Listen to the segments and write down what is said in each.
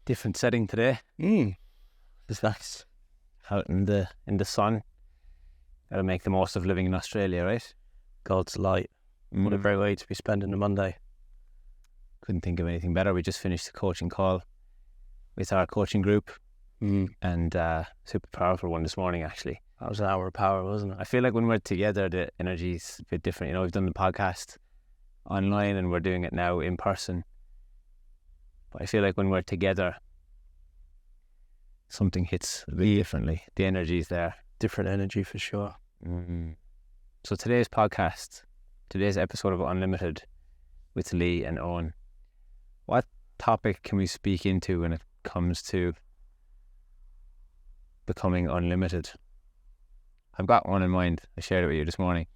Different setting today. It's nice. Out in the sun. Got to make the most of living in Australia, right? God's light. What a great way to be spending a Monday. Couldn't think of anything better. We just finished the coaching call with our coaching group, and super powerful one this morning, actually. That was an hour of power, wasn't it? I feel like when we're together, the energy's a bit different. You know, we've done the podcast online and we're doing it now in person. But I feel like when we're together, something hits a bit differently. The energy's there. Different energy for sure. So today's episode of Unlimited with Leigh and Eoin, what topic can we speak into when it comes to becoming unlimited? I've got one in mind. I shared it with you this morning.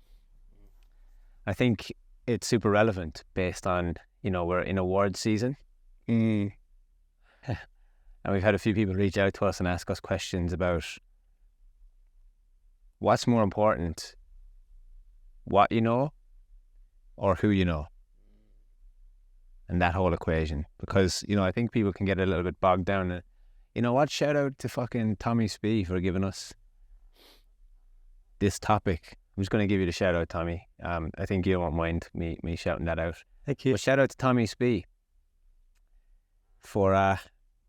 I think it's super relevant based on, you know, we're in award season. And we've had a few people reach out to us and ask us questions about what's more important, what you know or who you know, and that whole equation. Because, you know, I think people can get a little bit bogged down in, you know what, shout out to fucking Tommy Spee for giving us this topic. I'm just going to give you the shout out, Tommy. I think you won't mind me shouting that out. Thank you. But shout out to Tommy Spee for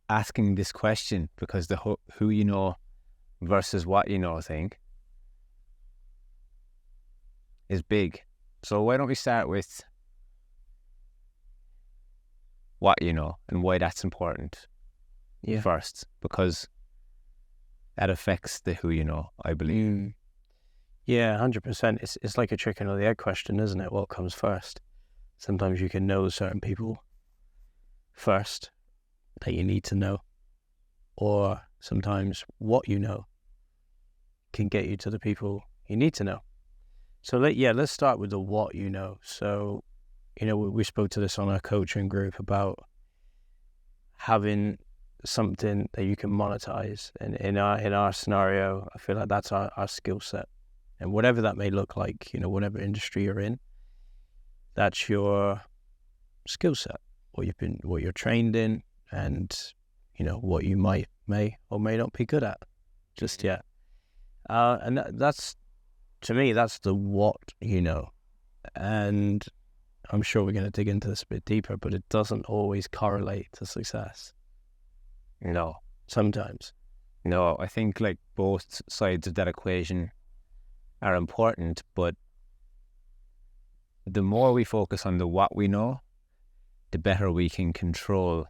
asking this question, because the who you know versus what you know thing is big. So why don't we start with what you know and why that's important first, because that affects the who you know, I believe. Yeah, 100%. It's like a chicken or the egg question, isn't it? What comes first? Sometimes you can know certain people first that you need to know, or sometimes what you know can get you to the people you need to know. So let's start with the what you know. So, you know, we spoke to this on our coaching group about having something that you can monetize, and in our scenario, I feel like that's our skill set. And whatever that may look like, you know, whatever industry you're in, that's your skill set, what you're trained in, and, you know, what you may or may not be good at just yet. And that's, to me, that's the what you know. And I'm sure we're going to dig into this a bit deeper, but it doesn't always correlate to success. No. Sometimes. No, I think like both sides of that equation are important, but the more we focus on the what we know, the better we can control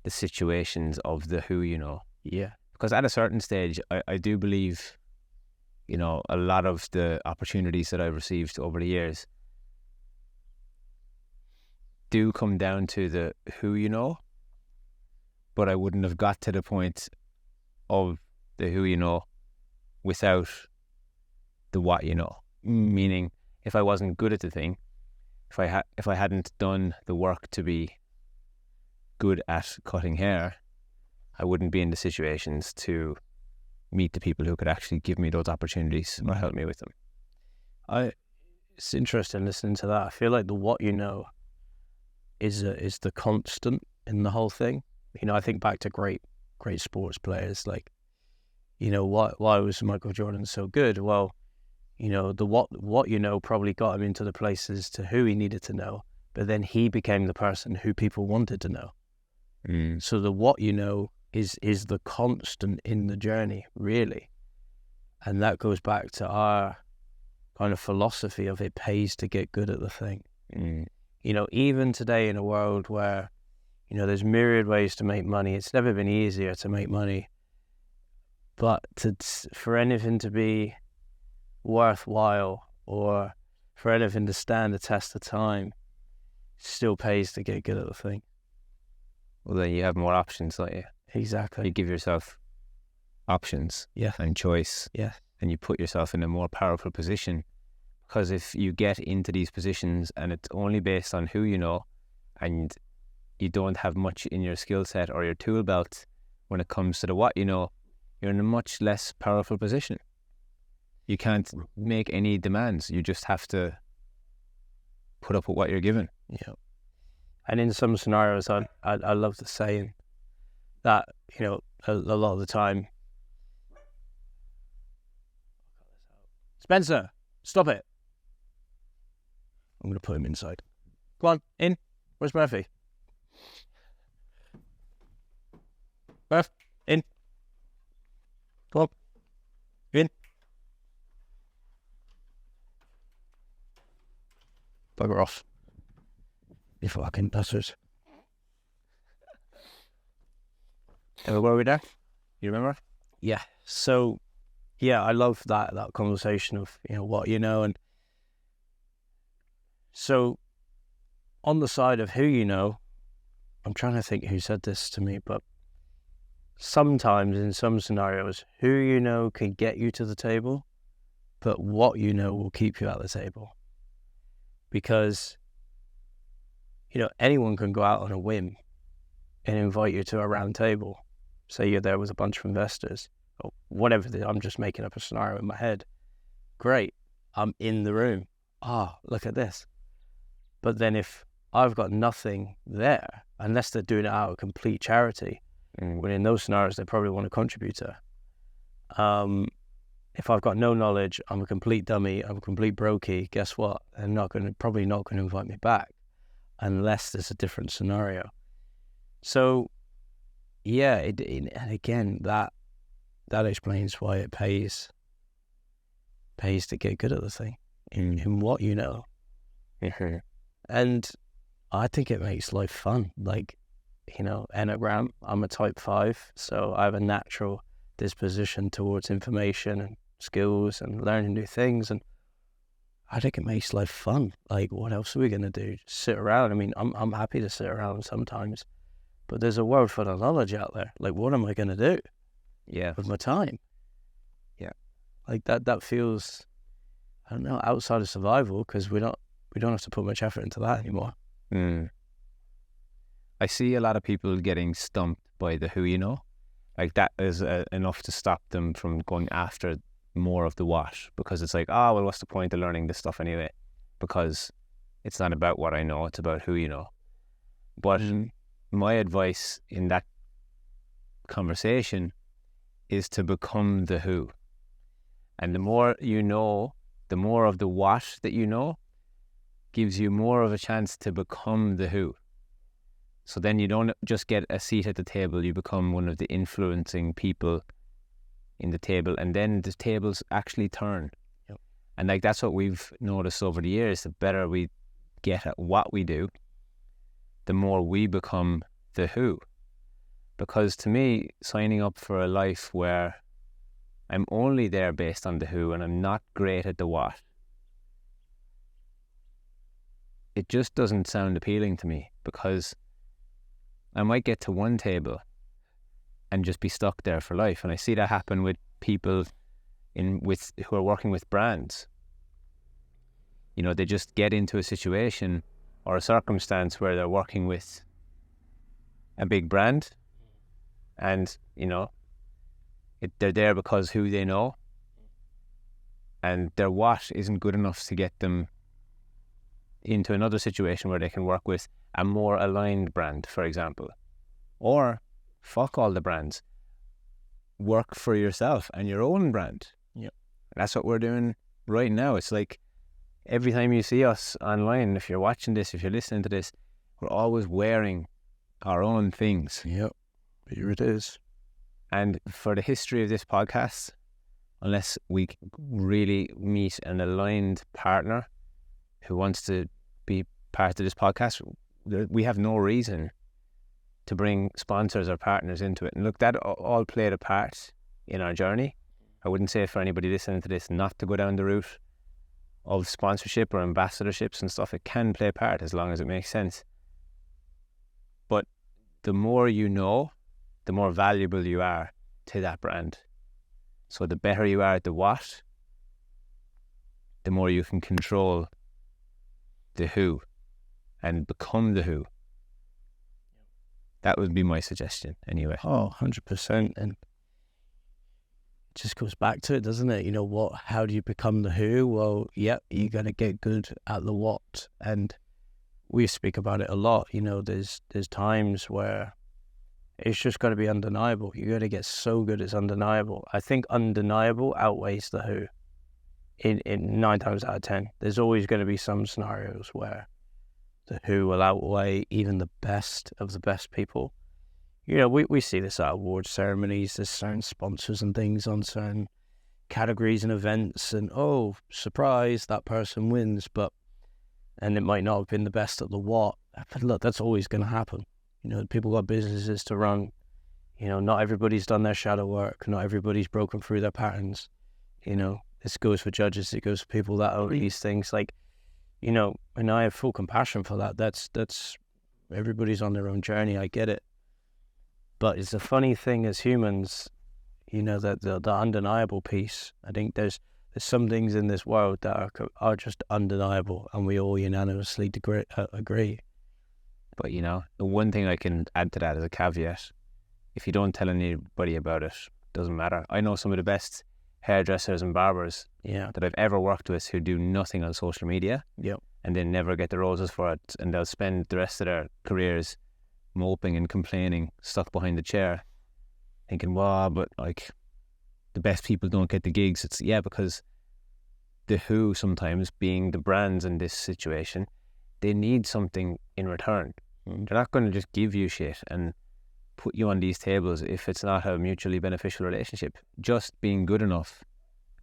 the situations of the who you know. Yeah. Because at a certain stage, I do believe, you know, a lot of the opportunities that I've received over the years do come down to the who you know, but I wouldn't have got to the point of the who you know without the what you know. Meaning, if I wasn't good at the thing, if I hadn't done the work to be good at cutting hair, I wouldn't be in the situations to meet the people who could actually give me those opportunities or help me with them. It's interesting listening to that. I feel like the what you know is the constant in the whole thing. You know, I think back to great sports players, like, you know, why was Michael Jordan so good? Well, you know, the what you know probably got him into the places to who he needed to know, but then he became the person who people wanted to know. So the what you know is the constant in the journey, really. And that goes back to our kind of philosophy of it pays to get good at the thing. You know, even today in a world where, you know, there's myriad ways to make money, it's never been easier to make money. But for anything to be worthwhile or for anything to stand the test of time, it still pays to get good at the thing. Well, then you have more options, don't you? Exactly. You give yourself options and choice. Yeah. And you put yourself in a more powerful position. Because if you get into these positions and it's only based on who you know, and you don't have much in your skill set or your tool belt when it comes to the what you know, you're in a much less powerful position. You can't make any demands. You just have to put up with what you're given. Yeah. And in some scenarios, I love the saying, that, you know, a lot of the time. Spencer, stop it. I'm going to put him inside. Come on, in. Where's Murphy? Murph, in. Come on. In. Bugger off. You fucking bastards. Where were we there? You remember? Yeah. So, yeah, I love that conversation of, you know, what you know. And so on the side of who you know, I'm trying to think who said this to me, but sometimes in some scenarios, who you know can get you to the table, but what you know will keep you at the table. Because, you know, anyone can go out on a whim and invite you to a round table. Say you're there with a bunch of investors or whatever. I'm just making up a scenario in my head. Great. I'm in the room. Look at this. But then if I've got nothing there, unless they're doing it out of complete charity, when in those scenarios, they probably want a contributor. If I've got no knowledge, I'm a complete dummy, I'm a complete brokey, guess what? They're probably not going to invite me back unless there's a different scenario. So, yeah, and again, that explains why it pays to get good at the thing in what you know. And I think it makes life fun. Like, you know, Enneagram, I'm a type 5, so I have a natural disposition towards information and skills and learning new things, and I think it makes life fun. Like, what else are we going to do? Sit around? I mean, I'm happy to sit around sometimes, but there's a world full of knowledge out there. Like, what am I going to do with my time? Yeah. Like, that feels, I don't know, outside of survival, because we don't have to put much effort into that anymore. I see a lot of people getting stumped by the who you know. Like, that is enough to stop them from going after more of the what, because it's like, well, what's the point of learning this stuff anyway? Because it's not about what I know, it's about who you know. But my advice in that conversation is to become the who. And the more you know, the more of the what that you know gives you more of a chance to become the who. So then you don't just get a seat at the table, you become one of the influencing people in the table, and then the tables actually turn. Yep. And like, that's what we've noticed over the years. The better we get at what we do, the more we become the who. Because to me, signing up for a life where I'm only there based on the who and I'm not great at the what, it just doesn't sound appealing to me, because I might get to one table and just be stuck there for life. And I see that happen with people who are working with brands. You know, they just get into a situation or a circumstance where they're working with a big brand, and, you know, they're there because who they know, and their what isn't good enough to get them into another situation where they can work with a more aligned brand, for example. Or fuck all the brands. Work for yourself and your own brand. Yep. That's what we're doing right now. It's like every time you see us online, if you're watching this, if you're listening to this, we're always wearing our own things. Yep. Here it is. And for the history of this podcast, unless we really meet an aligned partner who wants to be part of this podcast, we have no reason to bring sponsors or partners into it. And look, that all played a part in our journey. I wouldn't say for anybody listening to this not to go down the route of sponsorship or ambassadorships and stuff. It can play a part as long as it makes sense. But the more you know, the more valuable you are to that brand. So the better you are at the what, the more you can control the who and become the who. That would be my suggestion anyway. 100%. And it just goes back to it, doesn't it? You know, how do you become the who? Well, yep, you got to get good at the what. And we speak about it a lot. You know, there's times where It's just got to be undeniable. You got to get so good it's undeniable. I think undeniable outweighs the who. In 9 times out of 10, there's always going to be some scenarios where the who will outweigh even the best of the best people. You know, we see this at award ceremonies. There's certain sponsors and things on certain categories and events, and oh, surprise, that person wins, and it might not have been the best at the what. But look, that's always going to happen. You know, people got businesses to run. You know, not everybody's done their shadow work. Not everybody's broken through their patterns. You know, this goes for judges. It goes for people that own these things. Like, you know, and I have full compassion for that. That's everybody's on their own journey. I get it. But it's a funny thing as humans, you know, that the undeniable piece. I think there's some things in this world that are just undeniable, and we all unanimously agree. But, you know, the one thing I can add to that as a caveat, if you don't tell anybody about it, doesn't matter. I know some of the best hairdressers and barbers that I've ever worked with who do nothing on social media, and they never get the roses for it, and they'll spend the rest of their careers moping and complaining, stuck behind the chair, thinking, wow, but like the best people don't get the gigs. It's because the who, sometimes being the brands in this situation, they need something in return. They're not going to just give you shit and put you on these tables if it's not a mutually beneficial relationship. Just being good enough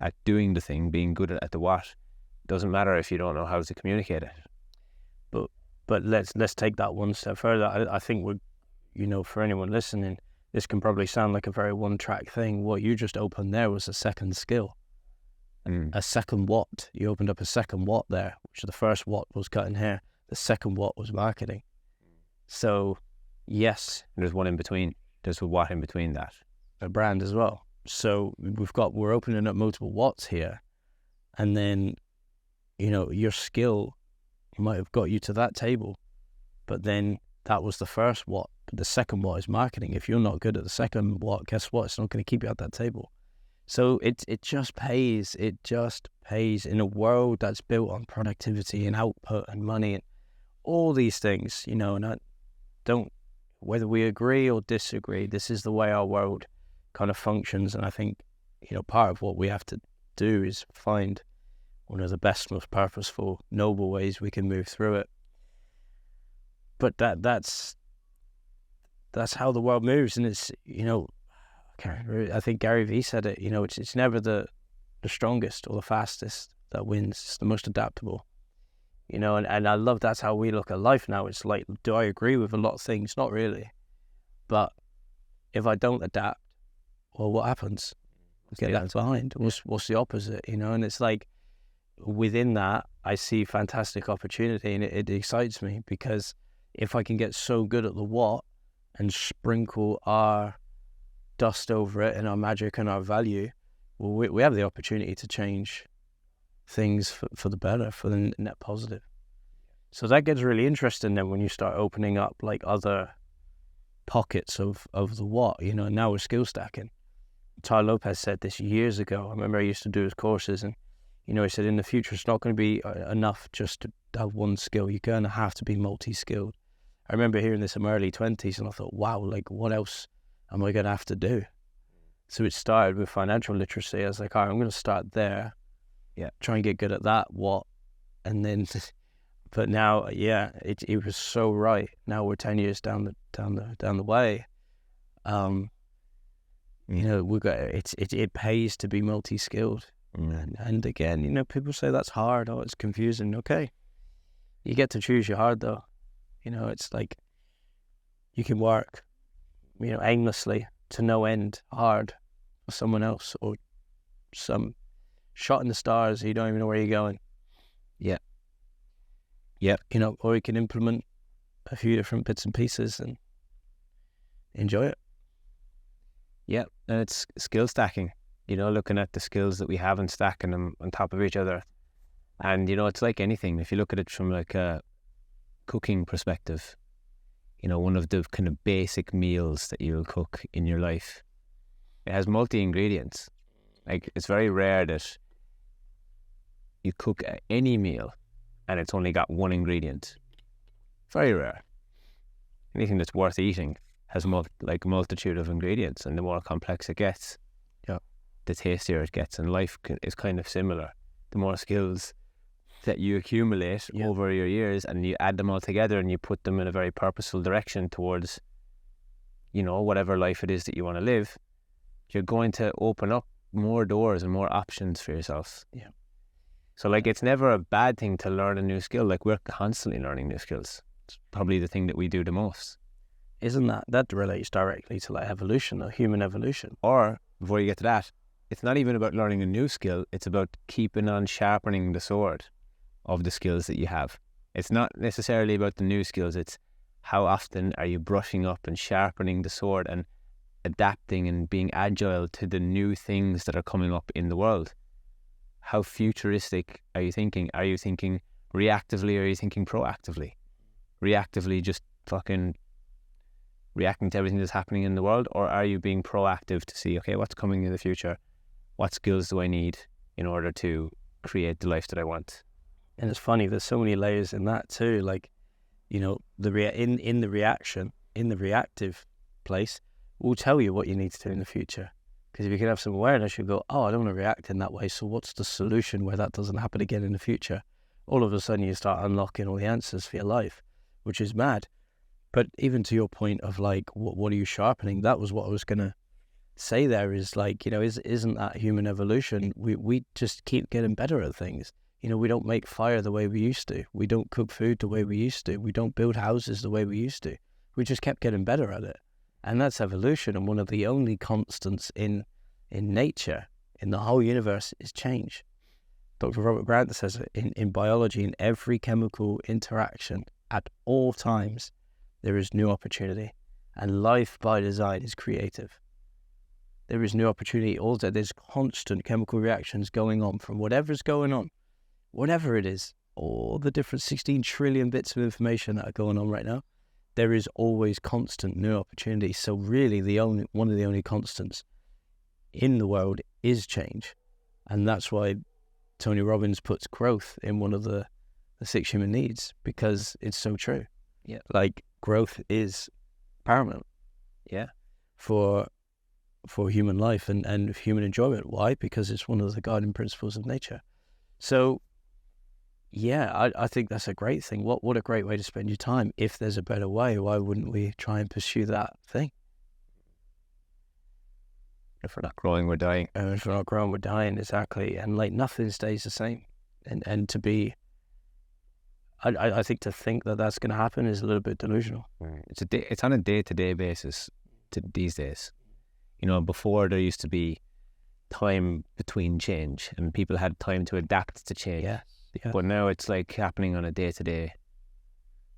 at doing the thing, being good at the what, doesn't matter if you don't know how to communicate it. But let's take that one step further. I think we're, you know, for anyone listening, this can probably sound like a very one-track thing. What you just opened there was a second skill. A second what. You opened up a second what there, which the first what was cutting hair. The second what was marketing. So, yes. And there's one in between. There's a what in between that. A brand as well. So we're opening up multiple whats here. And then, you know, your skill might have got you to that table. But then that was the first what. But the second what is marketing. If you're not good at the second what, guess what? It's not going to keep you at that table. So it just pays. It just pays in a world that's built on productivity and output and money and all these things, you know, and I don't, whether we agree or disagree, this is the way our world kind of functions. And I think, you know, part of what we have to do is find one of the best, most purposeful, noble ways we can move through it. But that's how the world moves. And it's, you know, I think Gary Vee said it, you know, it's never the strongest or the fastest that wins. It's the most adaptable, you know, and I love that's how we look at life now. It's like, do I agree with a lot of things? Not really. But if I don't adapt, well, what happens? Get left behind. What's the opposite, you know? And it's like, within that, I see fantastic opportunity, and it excites me, because if I can get so good at the what and sprinkle our dust over it and our magic and our value, well, we have the opportunity to change things for the better, for the net positive. So that gets really interesting then when you start opening up like other pockets of the what, you know. And now we're skill stacking. Ty Lopez said this years ago. I remember I used to do his courses, and, you know, he said in the future it's not going to be enough just to have one skill. You're going to have to be multi-skilled. I remember hearing this in my early 20s, and I thought, wow, like what else am I going to have to do? So it started with financial literacy. I was like, all right, I'm going to start there. Try and get good at that. What? And then, but now, it was so right. Now we're 10 years down the way. You know, it pays to be multi-skilled. And again, you know, people say that's hard. Oh, it's confusing. Okay. You get to choose your hard though. You know, it's like you can work, you know, aimlessly to no end hard for someone else, or some shot in the stars, you don't even know where you're going. You know, or you can implement a few different bits and pieces and enjoy it. And it's skill stacking, you know, looking at the skills that we have and stacking them on top of each other. And, you know, it's like anything. If you look at it from like a cooking perspective, you know, one of the kind of basic meals that you'll cook in your life, it has multi-ingredients. Like, it's very rare that you cook any meal and it's only got one ingredient. Very rare. Anything that's worth eating has like a multitude of ingredients, and the more complex it gets, the tastier it gets. And life is kind of similar. The more skills that you accumulate over your years, and you add them all together, and you put them in a very purposeful direction towards, you know, whatever life it is that you want to live, you're going to open up more doors and more options for yourself. Yeah. So like, it's never a bad thing to learn a new skill. Like, we're constantly learning new skills. It's probably the thing that we do the most. Isn't that relates directly to like evolution or human evolution? Or before you get to that, it's not even about learning a new skill. It's about keeping on sharpening the sword of the skills that you have. It's not necessarily about the new skills. It's how often are you brushing up and sharpening the sword and adapting and being agile to the new things that are coming up in the world. How futuristic are you thinking? Are you thinking reactively or are you thinking proactively? Reactively, just fucking reacting to everything that's happening in the world? Or are you being proactive to see, okay, what's coming in the future? What skills do I need in order to create the life that I want? And it's funny, there's so many layers in that too. Like, you know, in the reactive place, will tell you what you need to do in the future. Because if you can have some awareness, you go, oh, I don't want to react in that way. So what's the solution where that doesn't happen again in the future? All of a sudden you start unlocking all the answers for your life, which is mad. But even to your point of like, what are you sharpening? That was what I was going to say there, is like, you know, isn't that human evolution? We just keep getting better at things. You know, we don't make fire the way we used to. We don't cook food the way we used to. We don't build houses the way we used to. We just kept getting better at it. And that's evolution. And one of the only constants in nature, in the whole universe, is change. Dr. Robert Grant says in biology, in every chemical interaction at all times, there is new opportunity. And life by design is creative. There is new opportunity. Also, there's constant chemical reactions going on from whatever's going on. Whatever it is, all the different 16 trillion bits of information that are going on right now, there is always constant new opportunity. So really, one of the only constants in the world is change. And that's why Tony Robbins puts growth in one of the 6 human needs, because it's so true. Yeah. Like, growth is paramount. Yeah. For human life and human enjoyment. Why? Because it's one of the guiding principles of nature. So, yeah, I think that's a great thing. What a great way to spend your time. If there's a better way, why wouldn't we try and pursue that thing? If we're not growing, we're dying. And if we're not growing, we're dying, exactly. And like, nothing stays the same. And to be, I think to think that that's going to happen is a little bit delusional. It's on a day-to-day basis these days. You know, before there used to be time between change and people had time to adapt to change. Yeah. But now it's like happening on a day-to-day,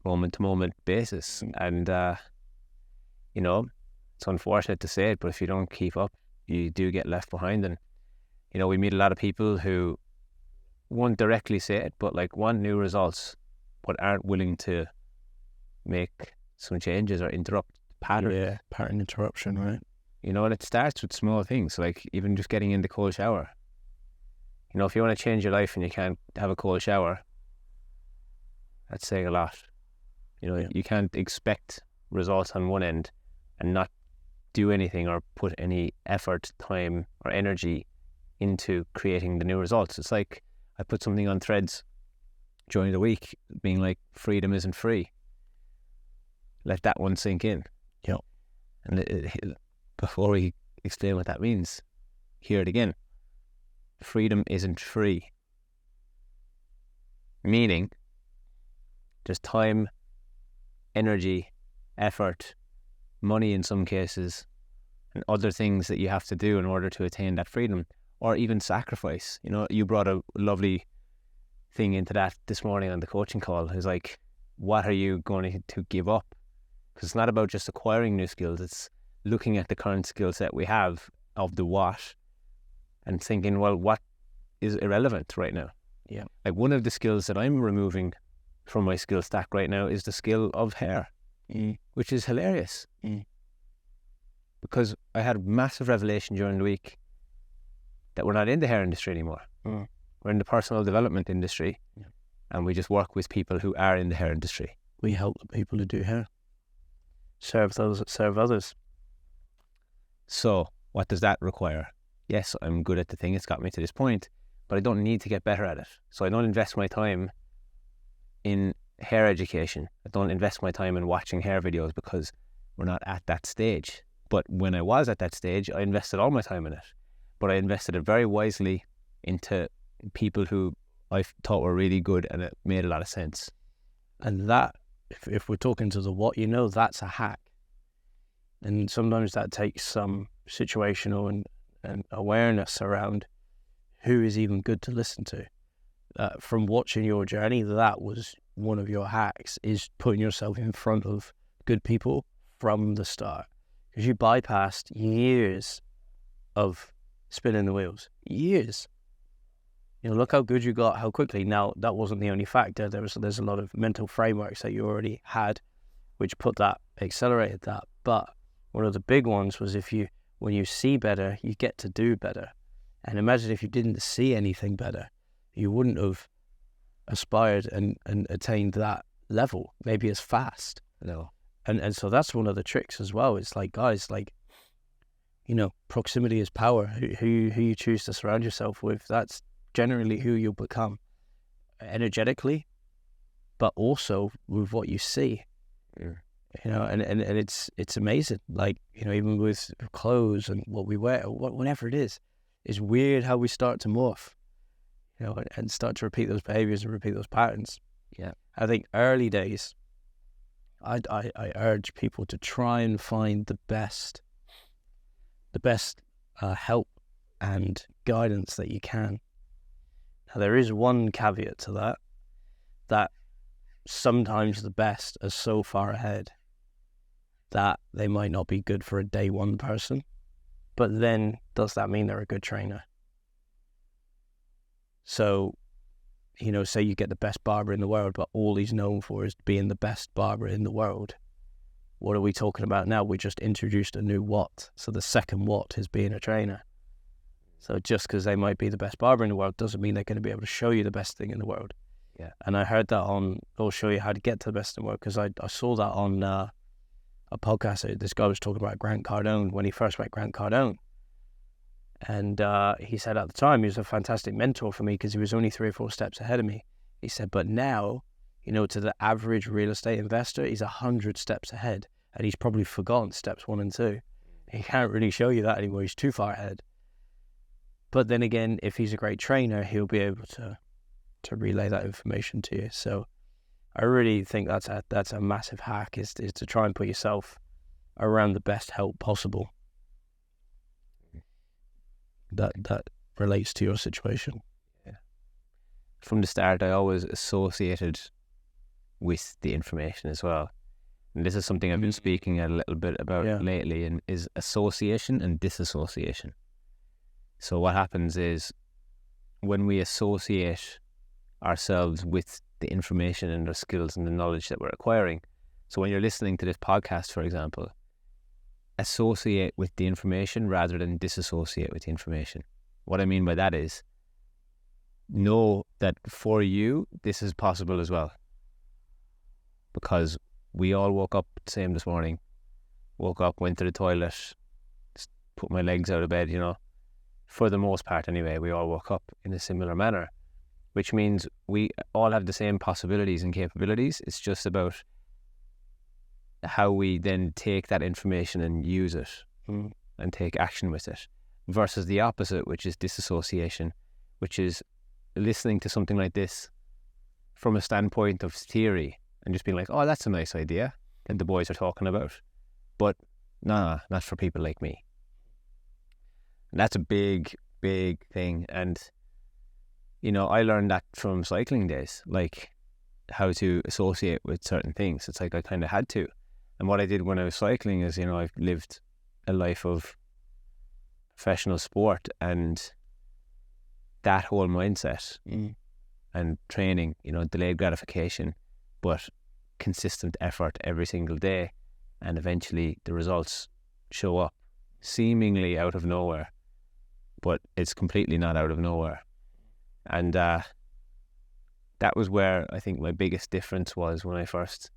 moment-to-moment basis. And, you know, it's unfortunate to say it, but if you don't keep up, you do get left behind. And, you know, we meet a lot of people who won't directly say it, but like want new results, but aren't willing to make some changes or interrupt patterns. Yeah, pattern interruption, right? You know, and it starts with small things, like even just getting in the cold shower. You know, if you want to change your life and you can't have a cold shower, that's saying a lot. You know, you can't expect results on one end and not do anything or put any effort, time or energy into creating the new results. It's like I put something on Threads during the week being like, freedom isn't free. Let that one sink in. Yeah. And before we explain what that means, hear it again. Freedom isn't free. Meaning, there's time, energy, effort, money in some cases, and other things that you have to do in order to attain that freedom, or even sacrifice. You know, you brought a lovely thing into that this morning on the coaching call. It's like, what are you going to give up? Because it's not about just acquiring new skills. It's looking at the current skill set we have of the what and thinking, well, what is irrelevant right now? Yeah. Like one of the skills that I'm removing from my skill stack right now is the skill of hair, which is hilarious. Because I had a massive revelation during the week that we're not in the hair industry anymore. We're in the personal development industry, and we just work with people who are in the hair industry. We help the people who do hair. serve those that serve others. So what does that require? Yes, I'm good at the thing. It's got me to this point, but I don't need to get better at it. So I don't invest my time in hair education. I don't invest my time in watching hair videos because we're not at that stage. But when I was at that stage, I invested all my time in it. But I invested it very wisely into people who I thought were really good, and it made a lot of sense. And that, if we're talking to the what you know, that's a hack. And sometimes that takes some situational and awareness around who is even good to listen to. From watching your journey, that was one of your hacks, is putting yourself in front of good people from the start. Because you bypassed years of spinning the wheels. Years. Look how good you got, how quickly. Now, that wasn't the only factor. There's a lot of mental frameworks that you already had, which accelerated that. But one of the big ones was when you see better, you get to do better. And imagine if you didn't see anything better, you wouldn't have aspired and attained that level, maybe as fast. No. And so that's one of the tricks as well. It's like, guys, proximity is power. Who you choose to surround yourself with, that's generally who you'll become energetically, but also with what you see. Yeah. And it's amazing. Even with clothes and what we wear, whatever it is, it's weird how we start to morph, and start to repeat those behaviors and repeat those patterns. Yeah. I think early days, I urge people to try and find the best help and guidance that you can. Now, there is one caveat to that sometimes the best are so far ahead that they might not be good for a day one person. But then, does that mean they're a good trainer? So, say you get the best barber in the world, but all he's known for is being the best barber in the world. What are we talking about now? We just introduced a new what. So the second what is being a trainer. So just because they might be the best barber in the world doesn't mean they're going to be able to show you the best thing in the world. Yeah. And I heard that they'll show you how to get to the best in the world, because I saw that on a podcast. This guy was talking about Grant Cardone when he first met Grant Cardone. And he said at the time he was a fantastic mentor for me because he was only 3 or 4 steps ahead of me. He said, but now, to the average real estate investor, he's 100 steps ahead, and he's probably forgotten steps 1 and 2. He can't really show you that anymore. He's too far ahead. But then again, if he's a great trainer, he'll be able to relay that information to you. So I really think that's a massive hack, is to try and put yourself around the best help possible that relates to your situation. Yeah. From the start, I always associated with the information as well. And this is something I've been speaking a little bit about lately, and is association and disassociation. So what happens is, when we associate ourselves with the information and the skills and the knowledge that we're acquiring. So when you're listening to this podcast, for example, associate with the information rather than disassociate with the information. What I mean by that is, know that for you, this is possible as well. Because we all woke up the same this morning. Woke up, went to the toilet, put my legs out of bed, For the most part anyway, we all woke up in a similar manner, which means we all have the same possibilities and capabilities. It's just about how we then take that information and use it and take action with it, versus the opposite, which is disassociation, which is listening to something like this from a standpoint of theory and just being like, oh, that's a nice idea that the boys are talking about, but nah, not for people like me. And that's a big, big thing. And, I learned that from cycling days, like how to associate with certain things. It's like I kind of had to. And what I did when I was cycling is, I've lived a life of professional sport, and that whole mindset and training, delayed gratification, but consistent effort every single day. And eventually the results show up seemingly out of nowhere, but it's completely not out of nowhere. And that was where I think my biggest difference was when I first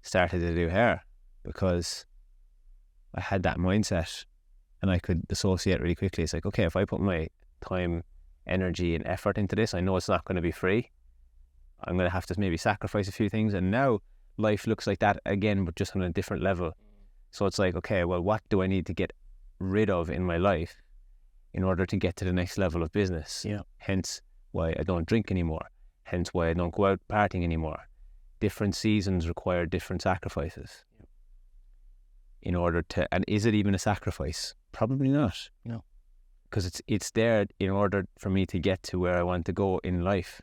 started to do hair, because I had that mindset and I could associate really quickly. It's like, okay, if I put my time, energy and effort into this, I know it's not going to be free. I'm going to have to maybe sacrifice a few things. And now life looks like that again, but just on a different level. So it's like, okay, well, what do I need to get rid of in my life in order to get to the next level of business? Yeah. Hence why I don't drink anymore. Hence why I don't go out partying anymore. Different seasons require different sacrifices. In order to, and is it even a sacrifice? Probably not. No. Because it's there in order for me to get to where I want to go in life.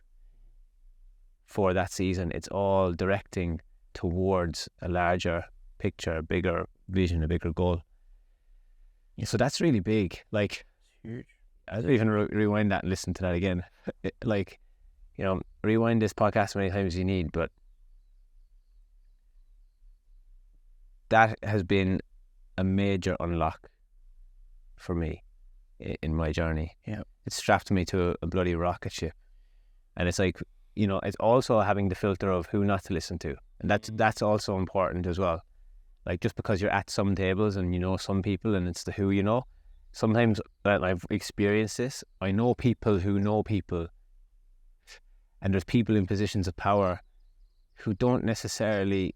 For that season, it's all directing towards a larger picture, a bigger vision, a bigger goal. Yeah. So that's really big. Like, it's huge. I don't even rewind that and listen to that again. Like, you know, rewind this podcast as many times as you need, but that has been a major unlock for me in my journey. Yeah. It's strapped me to a bloody rocket ship. And it's like, you know, it's also having the filter of who not to listen to. And that's also important as well. Like, just because you're at some tables and you know some people and it's the who you know, sometimes, and I've experienced this, I know people who know people, and there's people in positions of power who don't necessarily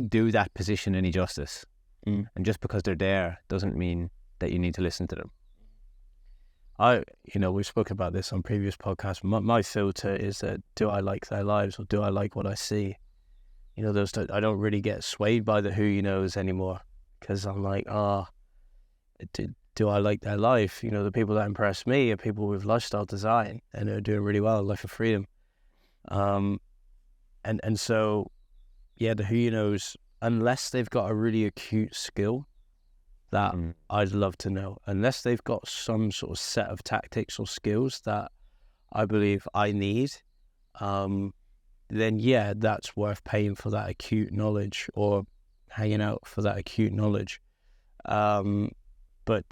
do that position any justice. And just because they're there doesn't mean that you need to listen to them. We've spoken about this on previous podcasts. My filter is that, do I like their lives or do I like what I see? You know, I don't really get swayed by the who you knows anymore, because I'm like, do I like their life? You know, the people that impress me are people with lifestyle design and are doing really well, life of freedom. And so, yeah, the who you knows, unless they've got a really acute skill that I'd love to know, unless they've got some sort of set of tactics or skills that I believe I need, then yeah, that's worth paying for that acute knowledge or hanging out for that acute knowledge. But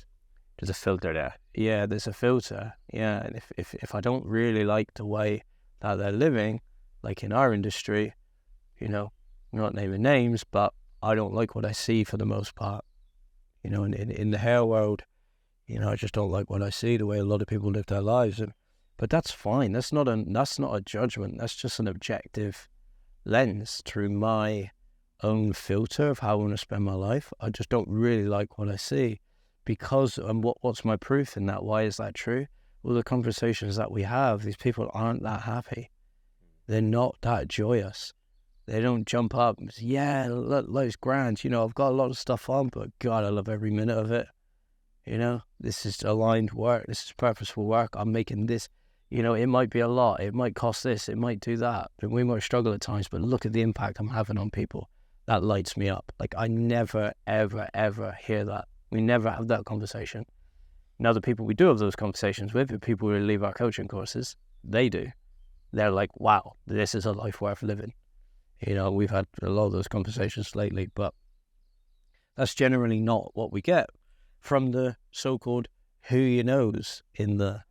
there's a filter there. Yeah, there's a filter. Yeah, and if I don't really like the way that they're living, like in our industry, you know, not naming names, but I don't like what I see for the most part. You know, in the hair world, you know, I just don't like what I see, the way a lot of people live their lives. But that's fine. That's not a judgment. That's just an objective lens through my own filter of how I want to spend my life. I just don't really like what I see, because what's my proof in that? Why is that true? Well, the conversations that we have, these people aren't that happy. They're not that joyous. They don't jump up and say, yeah, life's grand. You know, I've got a lot of stuff on, but God, I love every minute of it. You know, this is aligned work. This is purposeful work. I'm making this. You know, it might be a lot. It might cost this. It might do that. But we might struggle at times. But look at the impact I'm having on people. That lights me up. Like, I never, ever, ever hear that. We never have that conversation. Now, the people we do have those conversations with, the people who leave our coaching courses, they do. They're like, wow, this is a life worth living. You know, we've had a lot of those conversations lately, but that's generally not what we get from the so-called who you knows in the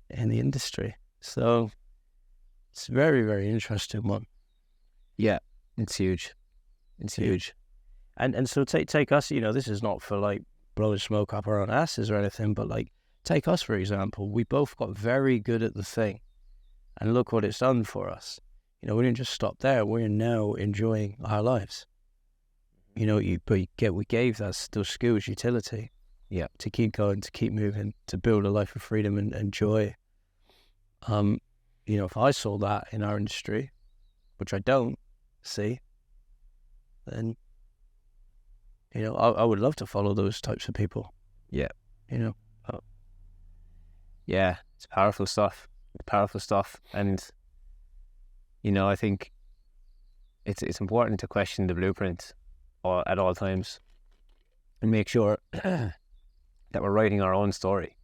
industry. So it's a very, very interesting one. Yeah, it's huge. It's huge. And so take us, you know, this is not for like blowing smoke up our own asses or anything, but like take us, for example. We both got very good at the thing, and look what it's done for us. You know, we didn't just stop there. We're now enjoying our lives. You know, we gave those skills utility. Yeah. To keep going, to keep moving, to build a life of freedom and joy. You know, if I saw that in our industry, which I don't see, then, you know, I would love to follow those types of people. Yeah. You know. Yeah, it's powerful stuff. And, you know, I think it's important to question the blueprint at all times and make sure that we're writing our own story.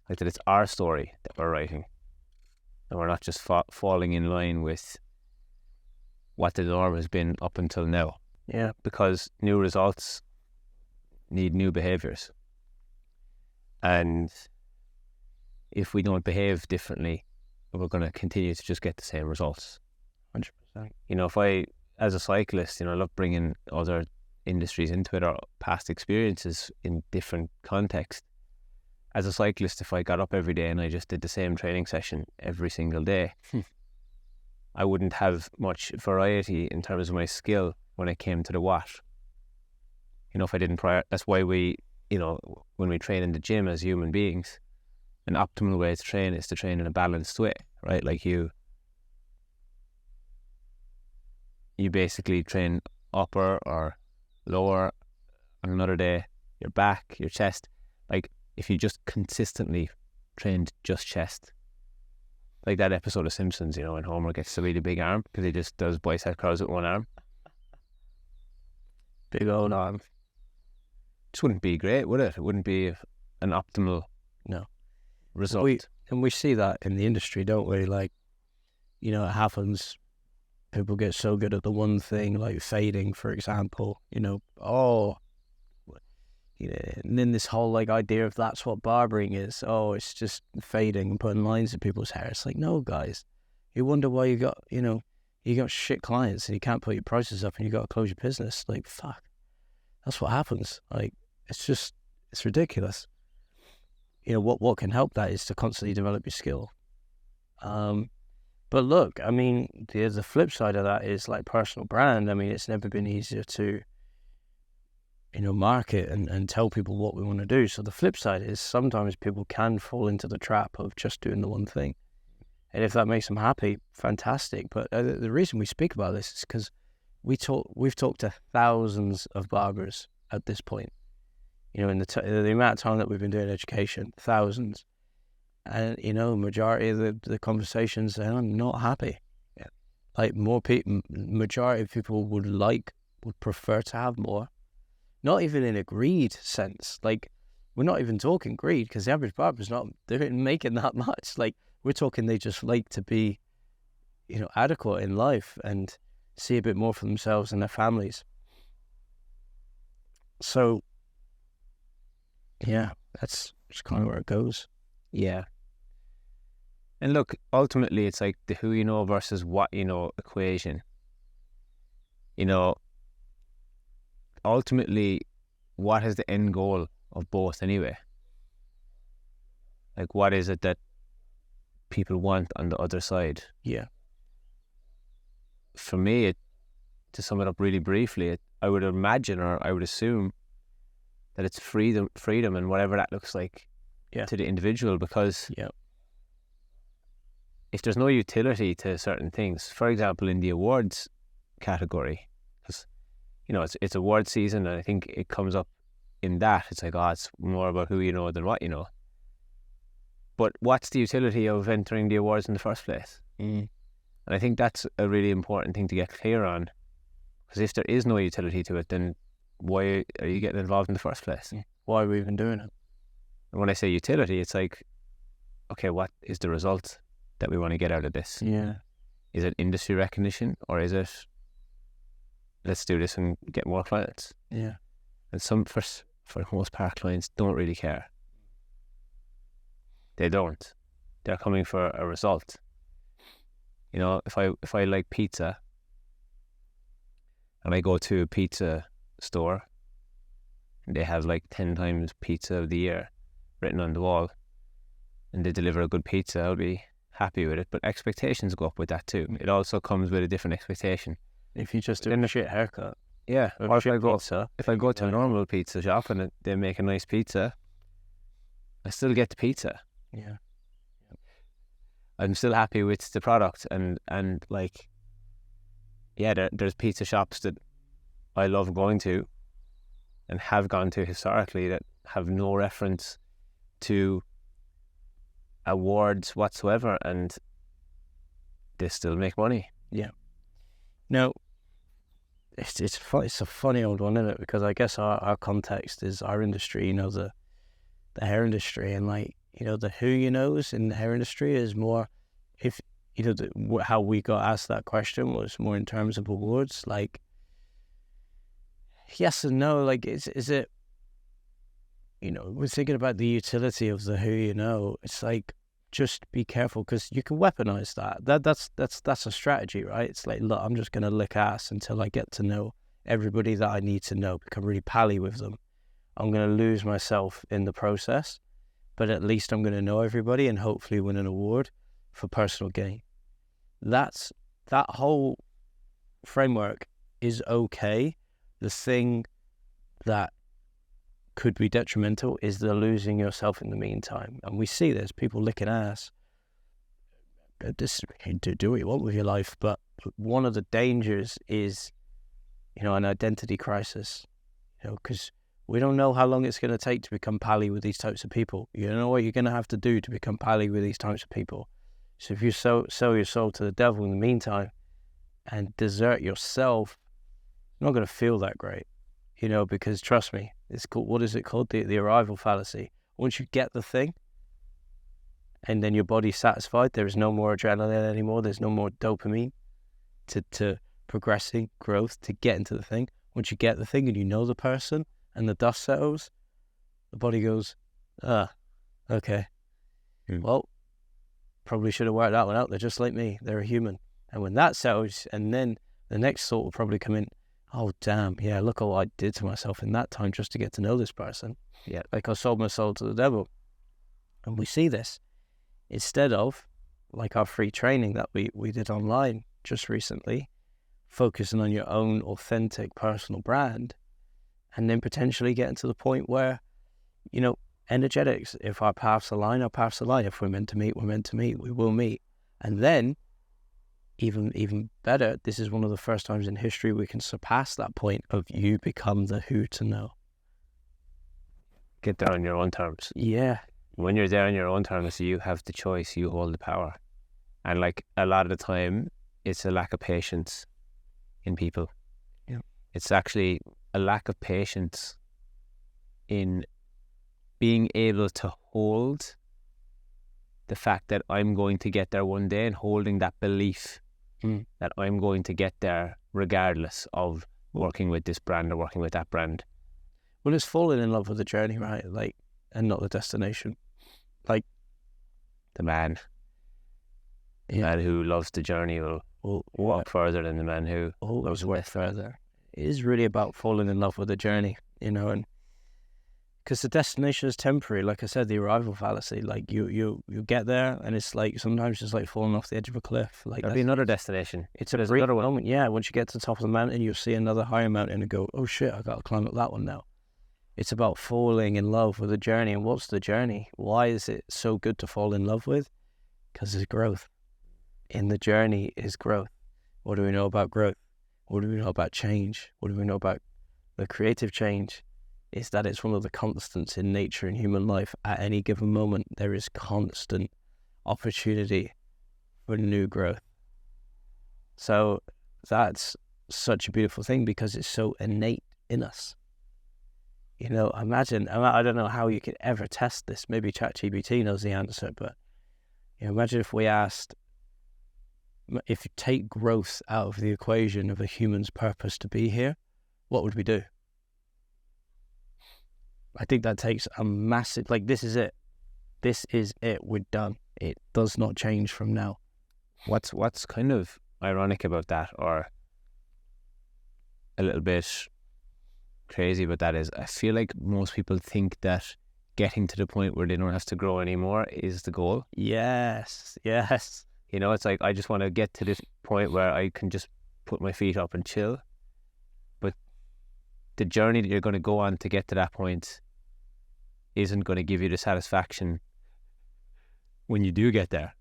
Like, that it's our story that we're writing. And we're not just falling in line with what the norm has been up until now. Yeah. Because new results need new behaviours. And if we don't behave differently, we're going to continue to just get the same results. 100%. You know, if I as a cyclist, I love bringing other industries into it or past experiences in different contexts. As a cyclist, if I got up every day and I just did the same training session every single day, I wouldn't have much variety in terms of my skill when it came to the what. If I didn't that's why we, when we train in the gym as human beings, an optimal way to train is to train in a balanced way, right? Like you basically train upper or lower on another day, your back, your chest. Like if you just consistently trained just chest, like that episode of Simpsons, when Homer gets a really big arm because he just does bicep curls with one arm. Big old arm. Just wouldn't be great, would it? It wouldn't be an optimal result. We see that in the industry, don't we? Like, it happens. People get so good at the one thing, like fading, for example. And then this whole like idea of that's what barbering is. Oh, it's just fading and putting lines in people's hair. It's like, no, guys. You wonder why you got shit clients and you can't put your prices up and you got to close your business. Like, fuck. That's what happens. Like, it's ridiculous. What can help that is to constantly develop your skill. But look, I mean, the flip side of that is like personal brand. I mean, it's never been easier to, market and tell people what we want to do. So the flip side is sometimes people can fall into the trap of just doing the one thing. And if that makes them happy, fantastic. But the reason we speak about this is because we've talked to thousands of barbers at this point. In the amount of time that we've been doing education, thousands. And, majority of the conversations, I'm not happy. Yeah. Like majority of people would prefer to have more. Not even in a greed sense. Like, we're not even talking greed because the average barber's they're making that much. Like, we're talking they just like to be, adequate in life and see a bit more for themselves and their families. So, yeah, that's just kind of where it goes. Yeah. And look, ultimately, it's like the who you know versus what you know equation. Ultimately, what is the end goal of both anyway? Like, what is it that people want on the other side? Yeah. For me, to sum it up really briefly, I would imagine or I would assume that it's freedom and whatever that looks like to the individual, because if there's no utility to certain things, for example, in the awards category, because, it's award season and I think it comes up in that, it's like, it's more about who you know than what you know. But what's the utility of entering the awards in the first place? And I think that's a really important thing to get clear on, because if there is no utility to it, then why are you getting involved in the first place? Why are we even doing it? And when I say utility, it's like, okay, what is the result that we want to get out of this? Yeah. Is it industry recognition, or is it let's do this and get more clients? Yeah. And for the most part, clients don't really care. They don't. They're coming for a result. If I like pizza and I go to a pizza store and they have like 10 times pizza of the year written on the wall and they deliver a good pizza, I'll be happy with it. But expectations go up with that too. It also comes with a different expectation. If you just do a shit haircut. Yeah. Or if I go to a normal pizza shop and they make a nice pizza, I still get the pizza. Yeah. I'm still happy with the product and like, there's pizza shops that I love going to and have gone to historically that have no reference to awards whatsoever, and they still make money. Yeah. Now, it's a funny old one, isn't it? Because I guess our context is our industry, the hair industry, and like, the who you knows in the hair industry is more, if how we got asked that question was more in terms of awards, like yes and no. Like, is it, we're thinking about the utility of the who you know. It's like, just be careful, because you can weaponize that. That's a strategy, right? It's like, look, I'm just going to lick ass until I get to know everybody that I need to know, become really pally with them. I'm going to lose myself in the process, but at least I'm going to know everybody and hopefully win an award for personal gain. That whole framework is okay. The thing that could be detrimental is the losing yourself in the meantime. And we see this, people licking ass. Do what you want with your life, but one of the dangers is, an identity crisis, because we don't know how long it's going to take to become pally with these types of people. You don't know what you're going to have to do to become pally with these types of people. So if you sell your soul to the devil in the meantime and desert yourself, you're not going to feel that great, because trust me, it's called, what is it called? The arrival fallacy. Once you get the thing and then your body's satisfied, there is no more adrenaline anymore. There's no more dopamine to progressing, growth, to get into the thing. Once you get the thing and you know the person and the dust settles, the body goes, okay. Well, probably should have worked that one out. They're just like me. They're a human. And when that settles, and then the next thought will probably come in, oh, damn, yeah, look at what I did to myself in that time just to get to know this person. Yeah. Like I sold my soul to the devil. And we see this. Instead of, like our free training that we did online just recently, focusing on your own authentic personal brand, and then potentially getting to the point where, energetics, if our paths align, our paths align. If we're meant to meet, we're meant to meet. We will meet. And then, even better, this is one of the first times in history we can surpass that point of you become the who to know. Get there on your own terms. Yeah. When you're there on your own terms, you have the choice, you hold the power. And like a lot of the time, it's a lack of patience in people. Yeah. It's actually a lack of patience in being able to hold the fact that I'm going to get there one day, and holding that belief that I'm going to get there regardless of working with this brand or working with that brand. Well, it's falling in love with the journey, right? Like, and not the destination. Like the man who loves the journey will walk further than the man who always work further. It is really about falling in love with the journey, and because the destination is temporary. Like I said, the arrival fallacy. Like you get there, and it's like sometimes it's like falling off the edge of a cliff. Like there'll be another destination. It's a brief moment. Yeah, once you get to the top of the mountain, you'll see another higher mountain and go, oh shit, I got to climb up that one now. It's about falling in love with the journey. And what's the journey? Why is it so good to fall in love with? Because there's growth. In the journey is growth. What do we know about growth? What do we know about change? What do we know about the creative change? Is that it's one of the constants in nature and human life. At any given moment, there is constant opportunity for new growth. So that's such a beautiful thing because it's so innate in us. Imagine, I don't know how you could ever test this. Maybe ChatGPT knows the answer, but imagine if we asked, if you take growth out of the equation of a human's purpose to be here, what would we do? I think that takes a massive, this is it. This is it. We're done. It does not change from now. What's kind of ironic about that, or a little bit crazy about that, is I feel like most people think that getting to the point where they don't have to grow anymore is the goal. Yes. It's like, I just want to get to this point where I can just put my feet up and chill. But the journey that you're going to go on to get to that point isn't going to give you the satisfaction when you do get there,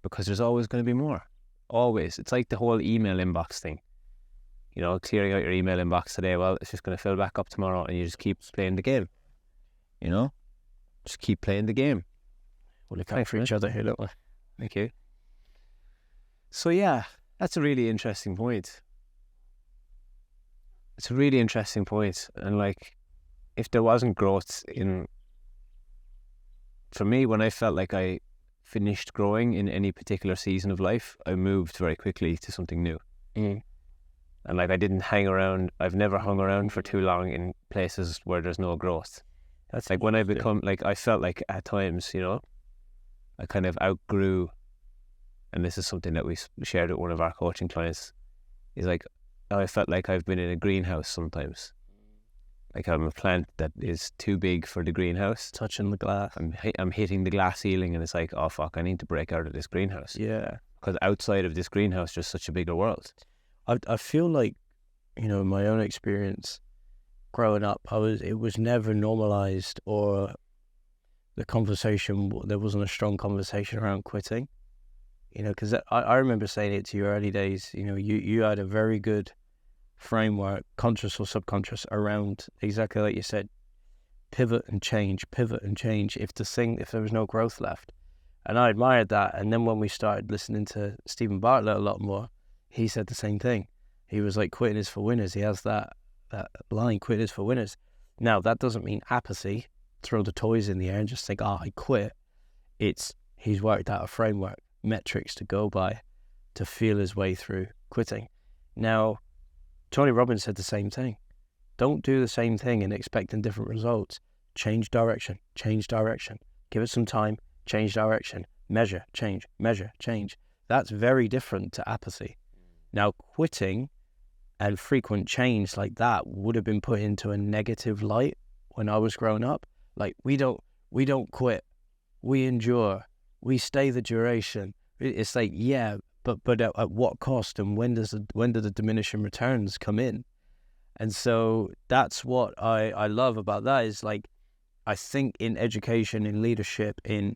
because there's always going to be more. Always. It's like the whole email inbox thing. Clearing out your email inbox today, well, it's just going to fill back up tomorrow, and you just keep playing the game. Just keep playing the game. We'll look out for each other here, don't we? Thank you. So yeah, that's a really interesting point. It's a really interesting point. And if there wasn't growth for me, when I felt like I finished growing in any particular season of life, I moved very quickly to something new. And I didn't hang around. I've never hung around for too long in places where there's no growth. That's when I become I felt like at times, I kind of outgrew, and this is something that we shared with one of our coaching clients, is like, I felt like I've been in a greenhouse sometimes. Like I'm a plant that is too big for the greenhouse. Touching the glass. I'm hitting the glass ceiling, and it's like, oh fuck, I need to break out of this greenhouse. Yeah. Because outside of this greenhouse, there's such a bigger world. I feel like, you know, in my own experience, growing up, it was never normalized, or the conversation, there wasn't a strong conversation around quitting. You know, because I remember saying it to you early days. You know, you had a very good framework, conscious or subconscious, around exactly like you said, pivot and change if there was no growth left. And I admired that. And then when we started listening to Stephen Bartlett a lot more, he said the same thing. He was like, quitting is for winners. He has that line, quitting is for winners. Now, that doesn't mean apathy, throw the toys in the air and just think, I quit. He's worked out a framework, metrics to go by, to feel his way through quitting. Now, Tony Robbins said the same thing. Don't do the same thing and expecting different results. Change direction. Give it some time, change direction. Measure, change. That's very different to apathy. Now, quitting and frequent change like that would have been put into a negative light when I was growing up. Like, we don't quit. We endure. We stay the duration. It's like, yeah, but at what cost, and when do the diminishing returns come in? And so that's what I love about that, is like, I think in education, in leadership, in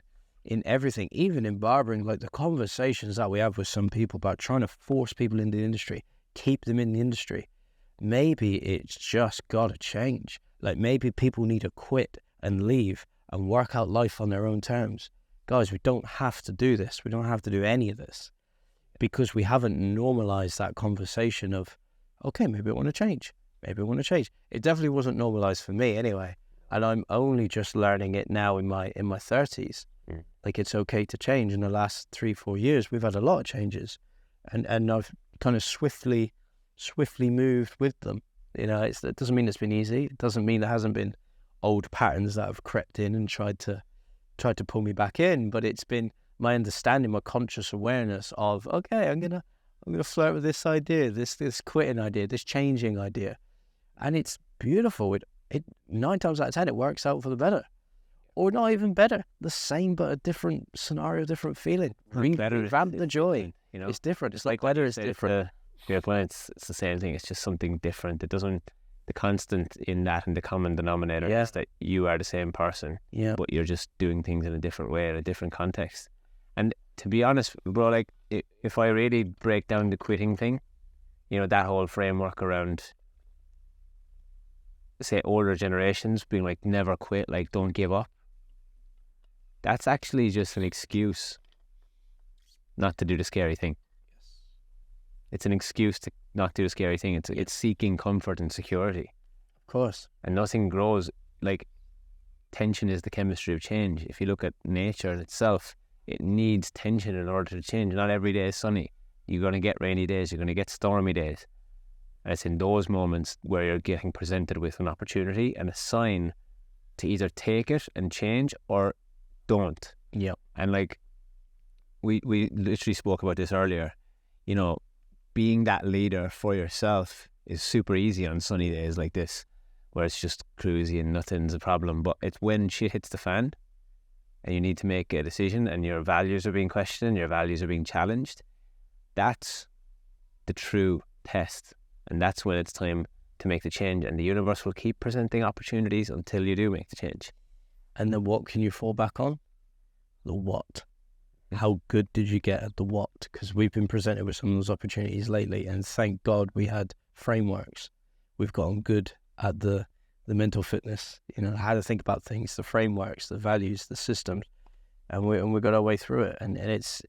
everything, even in barbering, like the conversations that we have with some people about trying to force people into the industry, keep them in the industry, maybe it's just got to change. Like, maybe people need to quit and leave and work out life on their own terms. Guys, we don't have to do this. We don't have to do any of this, because we haven't normalized that conversation of, okay, maybe I want to change. It definitely wasn't normalized for me anyway. And I'm only just learning it now in my 30s. Like, it's okay to change. In the last 3-4 years, we've had a lot of changes, and I've kind of swiftly moved with them. You know, it doesn't mean it's been easy. It doesn't mean there hasn't been old patterns that have crept in and tried to pull me back in, but it's been my understanding, my conscious awareness of, okay, I'm gonna flirt with this idea, this quitting idea, this changing idea, and it's beautiful. It 9 times out of 10 it works out for the better, or not even better, the same but a different scenario, different feeling. Revamp the joy. You know, it's different. It's like weather is different. Yeah, it's the same thing. It's just something different. It doesn't. The constant in that and the common denominator is that you are the same person, but you're just doing things in a different way, in a different context. And to be honest, bro, like, if I really break down the quitting thing, you know, that whole framework around, say, older generations being like, never quit, like, don't give up, that's actually just an excuse not to do the scary thing. It's an excuse to not do the scary thing. It's seeking comfort and security. Of course. And nothing grows, like, tension is the chemistry of change. If you look at nature itself, it needs tension in order to change. Not every day is sunny. You're going to get rainy days. You're going to get stormy days. And it's in those moments where you're getting presented with an opportunity and a sign to either take it and change or don't. Yeah. And like, we literally spoke about this earlier, you know, being that leader for yourself is super easy on sunny days like this, where it's just cruisy and nothing's a problem. But it's when shit hits the fan and you need to make a decision and your values are being questioned, your values are being challenged, that's the true test. And that's when it's time to make the change. And the universe will keep presenting opportunities until you do make the change. And then what can you fall back on? The what. How good did you get at the what? Because we've been presented with some of those opportunities lately, and thank God we had frameworks. We've gotten good at the mental fitness, you know, how to think about things, the frameworks, the values, the systems, and we got our way through it. And it's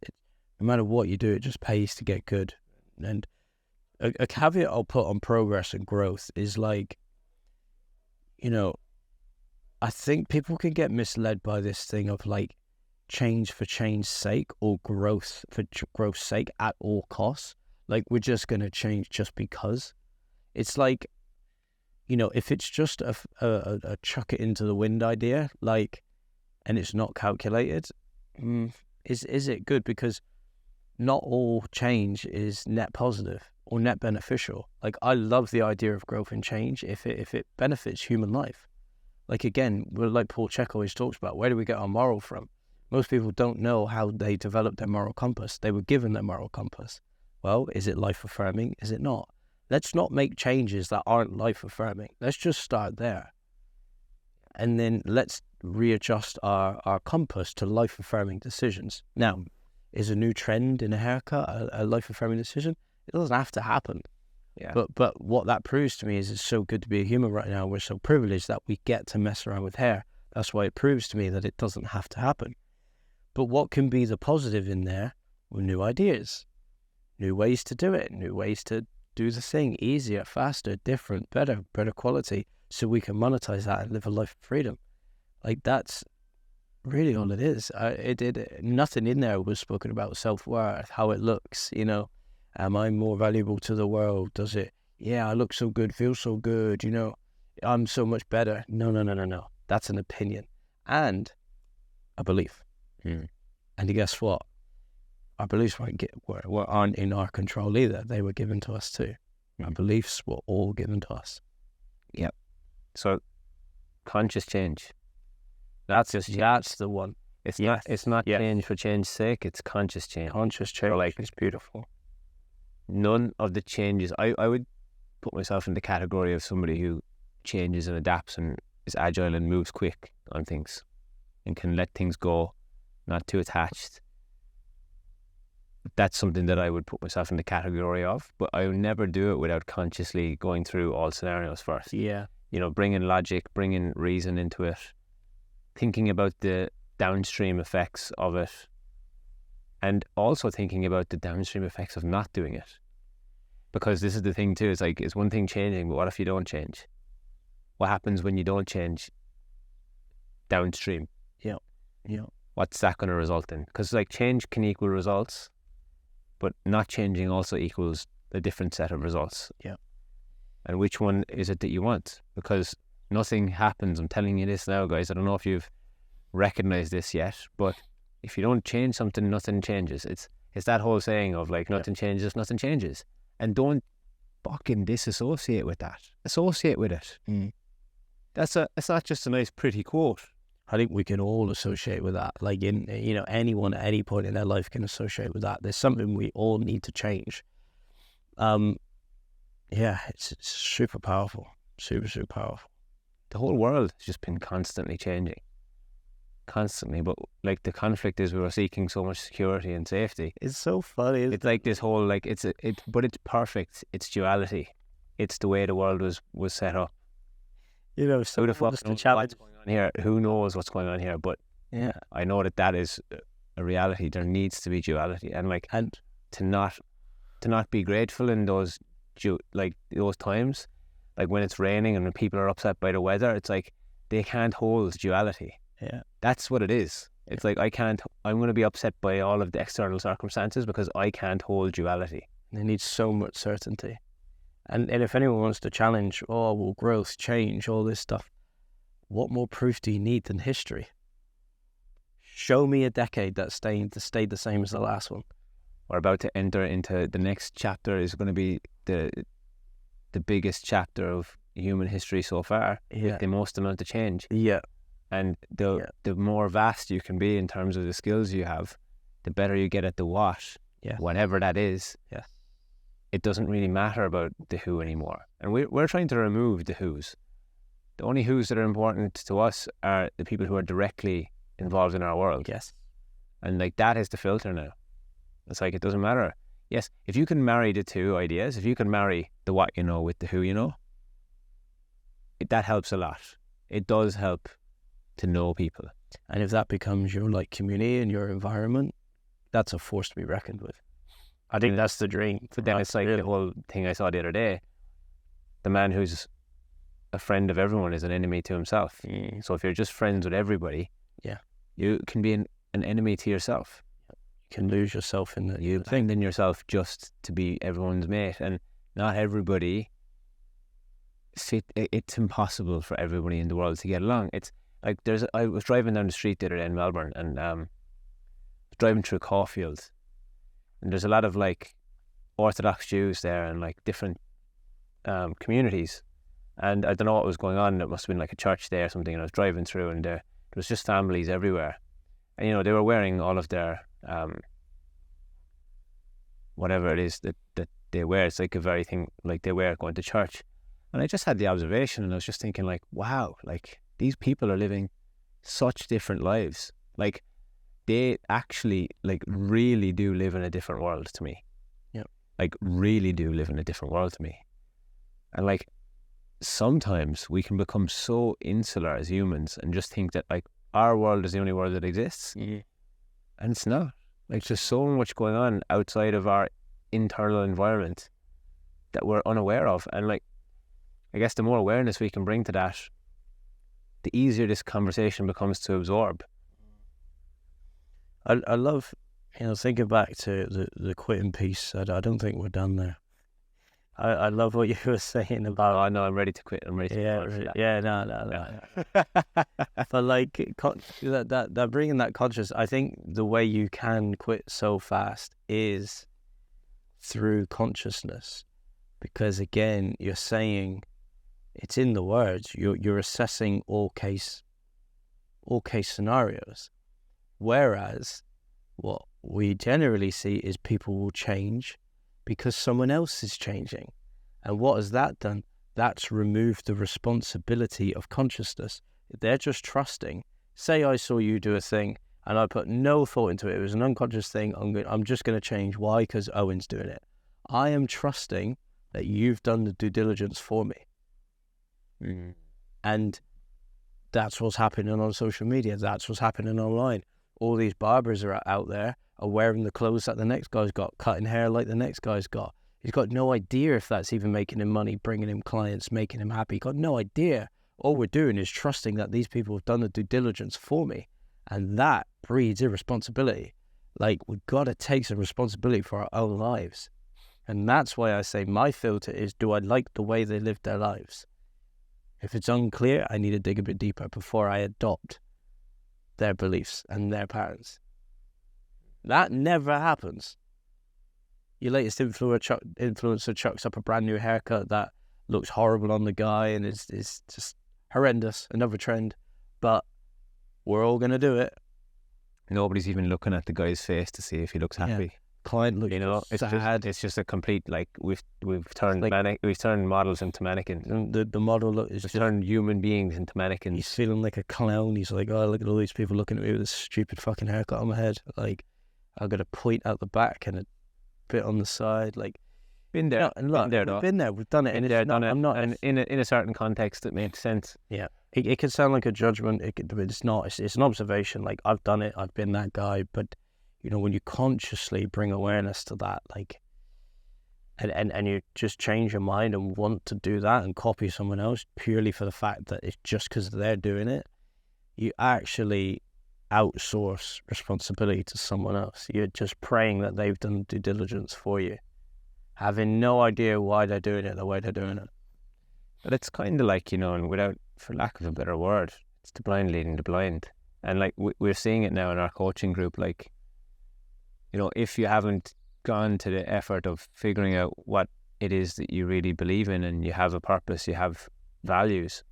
no matter what you do, it just pays to get good. And a caveat I'll put on progress and growth is, like, you know, I think people can get misled by this thing of like change for change's sake or growth for growth's sake at all costs. Like, we're just going to change just because. It's like, you know, if it's just a chuck it into the wind idea, like, and it's not calculated, Is it good? Because not all change is net positive or net beneficial. Like, I love the idea of growth and change if it benefits human life. Like, again, like Paul Chek always talks about, where do we get our moral from? Most people don't know how they developed their moral compass. They were given their moral compass. Well, is it life-affirming? Is it not? Let's not make changes that aren't life-affirming. Let's just start there. And then let's readjust our compass to life-affirming decisions. Now, is a new trend in a haircut a life-affirming decision? It doesn't have to happen. Yeah. But what that proves to me is it's so good to be a human right now. We're so privileged that we get to mess around with hair. That's why it proves to me that it doesn't have to happen. But what can be the positive in there? Well, new ideas, new ways to do it, new ways to do the thing easier, faster, different, better quality, so we can monetize that and live a life of freedom. Like, that's really all it is. Nothing in there was spoken about self-worth, how it looks, you know. Am I more valuable to the world? Does it, I look so good, feel so good, you know, I'm so much better. No. That's an opinion and a belief. And guess what? Our beliefs aren't in our control either. They were given to us too. Our beliefs were all given to us. Yep. So, conscious change. That's the one. It's not change for change's sake. It's conscious change. Conscious change. So, like, it's beautiful. None of the changes. I would put myself in the category of somebody who changes and adapts and is agile and moves quick on things and can let things go, not too attached. That's something that I would put myself in the category of, but I would never do it without consciously going through all scenarios first. Yeah. You know, bringing logic, bringing reason into it, thinking about the downstream effects of it, and also thinking about the downstream effects of not doing it. Because this is the thing too, it's like, it's one thing changing, but what if you don't change? What happens when you don't change downstream? Yeah. What's that going to result in? Because, like, change can equal results, but not changing also equals a different set of results. Yeah. And which one is it that you want? Because nothing happens. I'm telling you this now, guys. I don't know if you've recognized this yet, but if you don't change something, nothing changes. It's that whole saying of, like, nothing changes, nothing changes. And don't fucking disassociate with that. Associate with it. It's not just a nice, pretty quote. I think we can all associate with that. Like, anyone at any point in their life can associate with that. There's something we all need to change. It's super powerful. Super, super powerful. The whole world has just been constantly changing. Constantly. But, like, the conflict is we were seeking so much security and safety. It's so funny. It's like this whole, like, but it's perfect. It's duality. It's the way the world was set up. You know, so who the fuck knows what's going on here? Who knows what's going on here? But yeah, I know that is a reality. There needs to be duality, and to not be grateful in those those times, like when it's raining and when people are upset by the weather. It's like they can't hold duality. Yeah, that's what it is. It's like I'm going to be upset by all of the external circumstances because I can't hold duality. They need so much certainty. And if anyone wants to challenge, growth, change, all this stuff, what more proof do you need than history? Show me a decade that stayed the same as the last one. We're about to enter into the next chapter. Is going to be the biggest chapter of human history so far. With the most amount of change. Yeah. And the more vast you can be in terms of the skills you have, the better you get at the what, whatever that is. Yeah. It doesn't really matter about the who anymore. And we're trying to remove the who's. The only who's that are important to us are the people who are directly involved in our world. Yes. And, like, that is the filter now. It's like, it doesn't matter. Yes, if you can marry the two ideas, if you can marry the what you know with the who you know, that helps a lot. It does help to know people. And if that becomes your, like, community and your environment, that's a force to be reckoned with. I think that's the dream. But then it's like the whole thing I saw the other day. The man who's a friend of everyone is an enemy to himself. So if you're just friends with everybody, you can be an enemy to yourself. You can lose yourself in the You abandon yourself just to be everyone's mate, and not everybody it's impossible for everybody in the world to get along. It's like I was driving down the street the other day in Melbourne, and driving through Caulfield, and there's a lot of like Orthodox Jews there and like different communities, and I don't know what was going on. It must have been like a church there or something, and I was driving through, and there was just families everywhere, and you know, they were wearing all of their whatever it is that they wear. It's like a very thing like they wear going to church. And I just had the observation, and I was just thinking like, wow, like these people are living such different lives. Like they actually like really do live in a different world to me. Yeah. Like really do live in a different world to me. And like sometimes we can become so insular as humans and just think that like our world is the only world that exists. Yeah. And it's not. Like there's so much going on outside of our internal environment that we're unaware of. And like, I guess the more awareness we can bring to that, the easier this conversation becomes to absorb. I love, you know, thinking back to the quitting piece. I don't think we're done there. I love what you were saying about. Oh no, I'm ready to quit. I'm ready to quit. No. But like that bringing that conscious, I think the way you can quit so fast is through consciousness, because again, you're saying it's in the words. You're assessing all case scenarios, whereas what we generally see is people will change because someone else is changing. And what has that done? That's removed the responsibility of consciousness. They're just trusting. Say I saw you do a thing and I put no thought into it. It was an unconscious thing. I'm just going to change. Why? Because Owen's doing it. I am trusting that you've done the due diligence for me. Mm. And that's what's happening on social media. That's what's happening online. All these barbers are out there are wearing the clothes that the next guy's got, cutting hair like the next guy's got. He's got no idea if that's even making him money, bringing him clients, making him happy. Got no idea. All we're doing is trusting that these people have done the due diligence for me. And that breeds irresponsibility. Like, we've got to take some responsibility for our own lives. And that's why I say my filter is, do I like the way they live their lives? If it's unclear, I need to dig a bit deeper before I adopt their beliefs and their patterns. That never happens. Your latest influencer chucks up a brand new haircut that looks horrible on the guy and it's just horrendous, another trend. But we're all going to do it. Nobody's even looking at the guy's face to see if he looks happy. Yeah. Client looks, you know, it's just a complete, like, we've turned we've turned models into mannequins. And the model we've turned human beings into mannequins. He's feeling like a clown. He's like, oh, look at all these people looking at me with this stupid fucking haircut on my head. Like, I've got a point out the back and a bit on the side. Like, been there, and look, we've been there, we've done it. And in a certain context, it makes sense. Yeah, it can sound like a judgment. But it's not. It's an observation. Like, I've done it. I've been that guy. But you know, when you consciously bring awareness to that, like, and you just change your mind and want to do that and copy someone else purely for the fact that it's just because they're doing it, you actually outsource responsibility to someone else. You're just praying that they've done due diligence for you, having no idea why they're doing it the way they're doing it. But it's kind of like, you know, and without, for lack of a better word, it's the blind leading the blind. And like, we're seeing it now in our coaching group. Like, you know, if you haven't gone to the effort of figuring out what it is that you really believe in, and you have a purpose, you have values.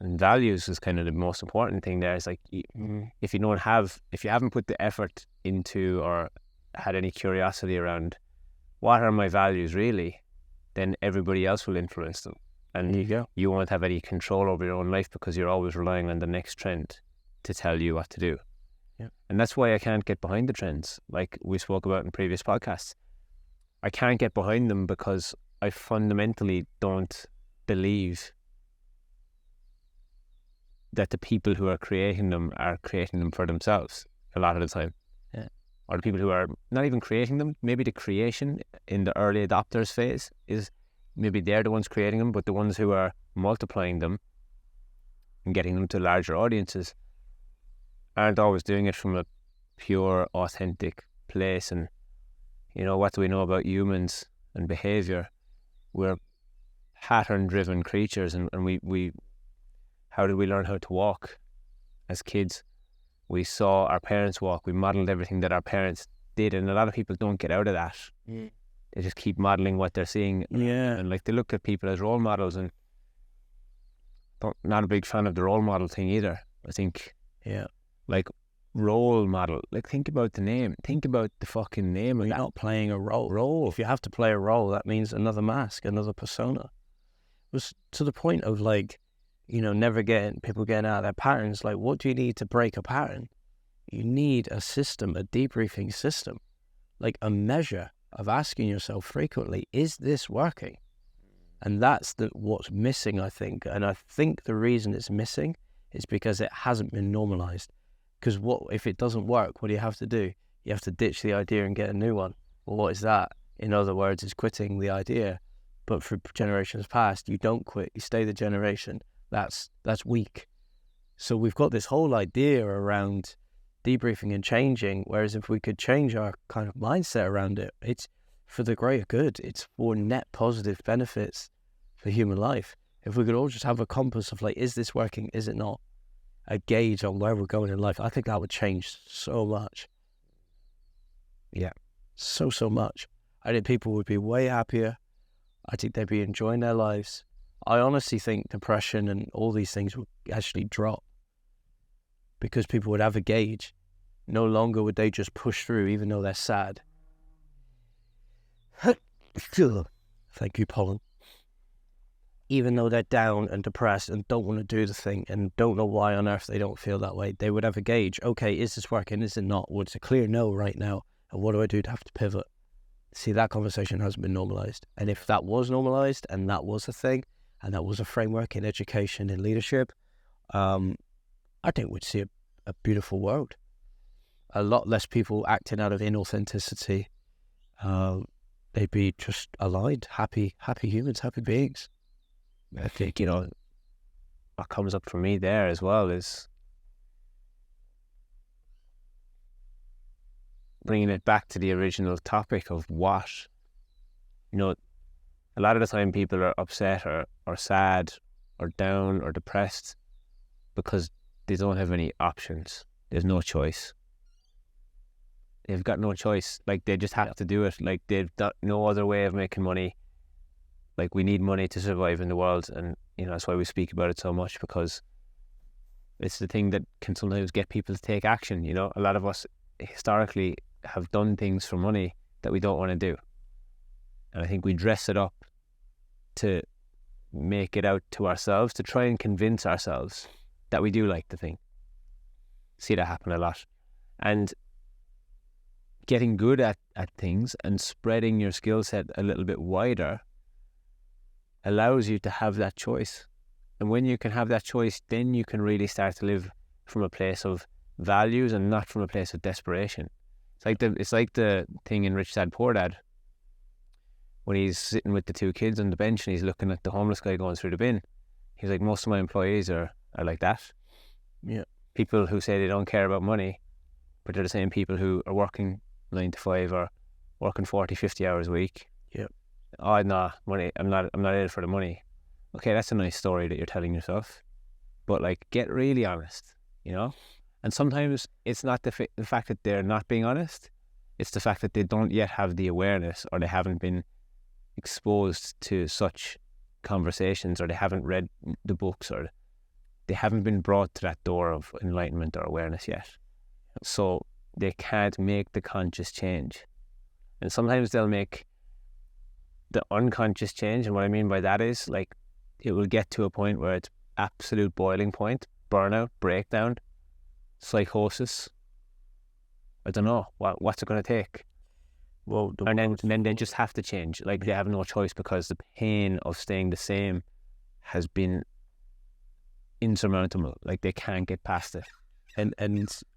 And values is kind of the most important thing there. It's like, if you haven't put the effort into or had any curiosity around what are my values really, then everybody else will influence them. And there you go. You won't have any control over your own life because you're always relying on the next trend to tell you what to do. Yeah. And that's why I can't get behind the trends, like we spoke about in previous podcasts. I can't get behind them because I fundamentally don't believe that the people who are creating them for themselves a lot of the time. Yeah. Or the people who are not even creating them, maybe the creation in the early adopters phase is maybe they're the ones creating them, but the ones who are multiplying them and getting them to larger audiences aren't always doing it from a pure, authentic place. And, you know, what do we know about humans and behavior? We're pattern-driven creatures, and we how did we learn how to walk as kids? We saw our parents walk. We modeled everything that our parents did. And a lot of people don't get out of that. They just keep modeling what they're seeing. Yeah. And like they look at people as role models, and not a big fan of the role model thing either. I think, like role model, like think about the name. Think about the fucking name. You're not playing a role. If you have to play a role, that means another mask, another persona. It was to the point of like, never getting people getting out of their patterns. Like, what do you need to break a pattern? You need a system, a debriefing system, like a measure of asking yourself frequently, is this working? And that's what's missing, I think. And I think the reason it's missing is because it hasn't been normalized. Because if it doesn't work, what do you have to do? You have to ditch the idea and get a new one. Well, what is that? In other words, it's quitting the idea. But for generations past, you don't quit. You stay the generation. That's weak. So we've got this whole idea around debriefing and changing, whereas if we could change our kind of mindset around it, it's for the greater good. It's for net positive benefits for human life. If we could all just have a compass of like, is this working? Is it not? A gauge on where we're going in life. I think that would change so much. Yeah. So much. I think people would be way happier. I think they'd be enjoying their lives. I honestly think depression and all these things would actually drop because people would have a gauge. No longer would they just push through even though they're sad. Thank you, Pollen. Even though they're down and depressed and don't want to do the thing and don't know why on earth they don't feel that way, they would have a gauge. Okay, is this working? Is it not? Well, it's a clear no right now. And what do I do to have to pivot? See, that conversation hasn't been normalized. And if that was normalized and that was a thing and that was a framework in education and leadership, I think we'd see a beautiful world. A lot less people acting out of inauthenticity. They'd be just aligned, happy humans, happy beings. I think, what comes up for me there as well is bringing it back to the original topic of what, a lot of the time people are upset or sad or down or depressed because they don't have any options. There's no choice. They've got no choice. Like, they just have to do it. Like, they've got no other way of making money. Like, we need money to survive in the world, and that's why we speak about it so much, because it's the thing that can sometimes get people to take action. A lot of us historically have done things for money that we don't want to do, and I think we dress it up to make it out to ourselves, to try and convince ourselves that we do like the thing. See that happen a lot. And getting good at things and spreading your skill set a little bit wider allows you to have that choice. And when you can have that choice, then you can really start to live from a place of values and not from a place of desperation. It's like the thing in Rich Dad Poor Dad, when he's sitting with the two kids on the bench and he's looking at the homeless guy going through the bin. He's like, most of my employees are like that. Yeah. People who say they don't care about money, but they're the same people who are working 9 to 5 or working 40, 50 hours a week. Yeah. Oh, no, money. I'm not in it for the money. Okay, that's a nice story that you're telling yourself, but like, get really honest, And sometimes it's not the fact that they're not being honest; it's the fact that they don't yet have the awareness, or they haven't been exposed to such conversations, or they haven't read the books, or they haven't been brought to that door of enlightenment or awareness yet. So they can't make the conscious change, and sometimes they'll make the unconscious change. And what I mean by that is, like, it will get to a point where it's absolute boiling point, burnout, breakdown, psychosis. I don't know what's it going to take. Well, and then they just have to change. Like, they have no choice because the pain of staying the same has been insurmountable. Like, they can't get past it. And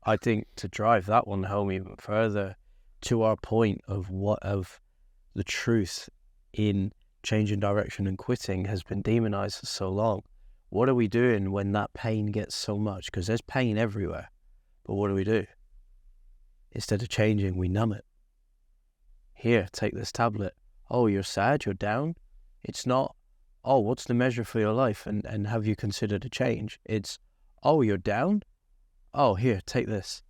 I think to drive that one home even further, to our point of the truth in changing direction and quitting has been demonized for so long. What are we doing when that pain gets so much? Because there's pain everywhere. But what do? Instead of changing, we numb it. Here, take this tablet. Oh, you're sad, you're down. It's not, oh, what's the measure for your life? And have you considered a change? It's, oh, you're down? oh, here, take this.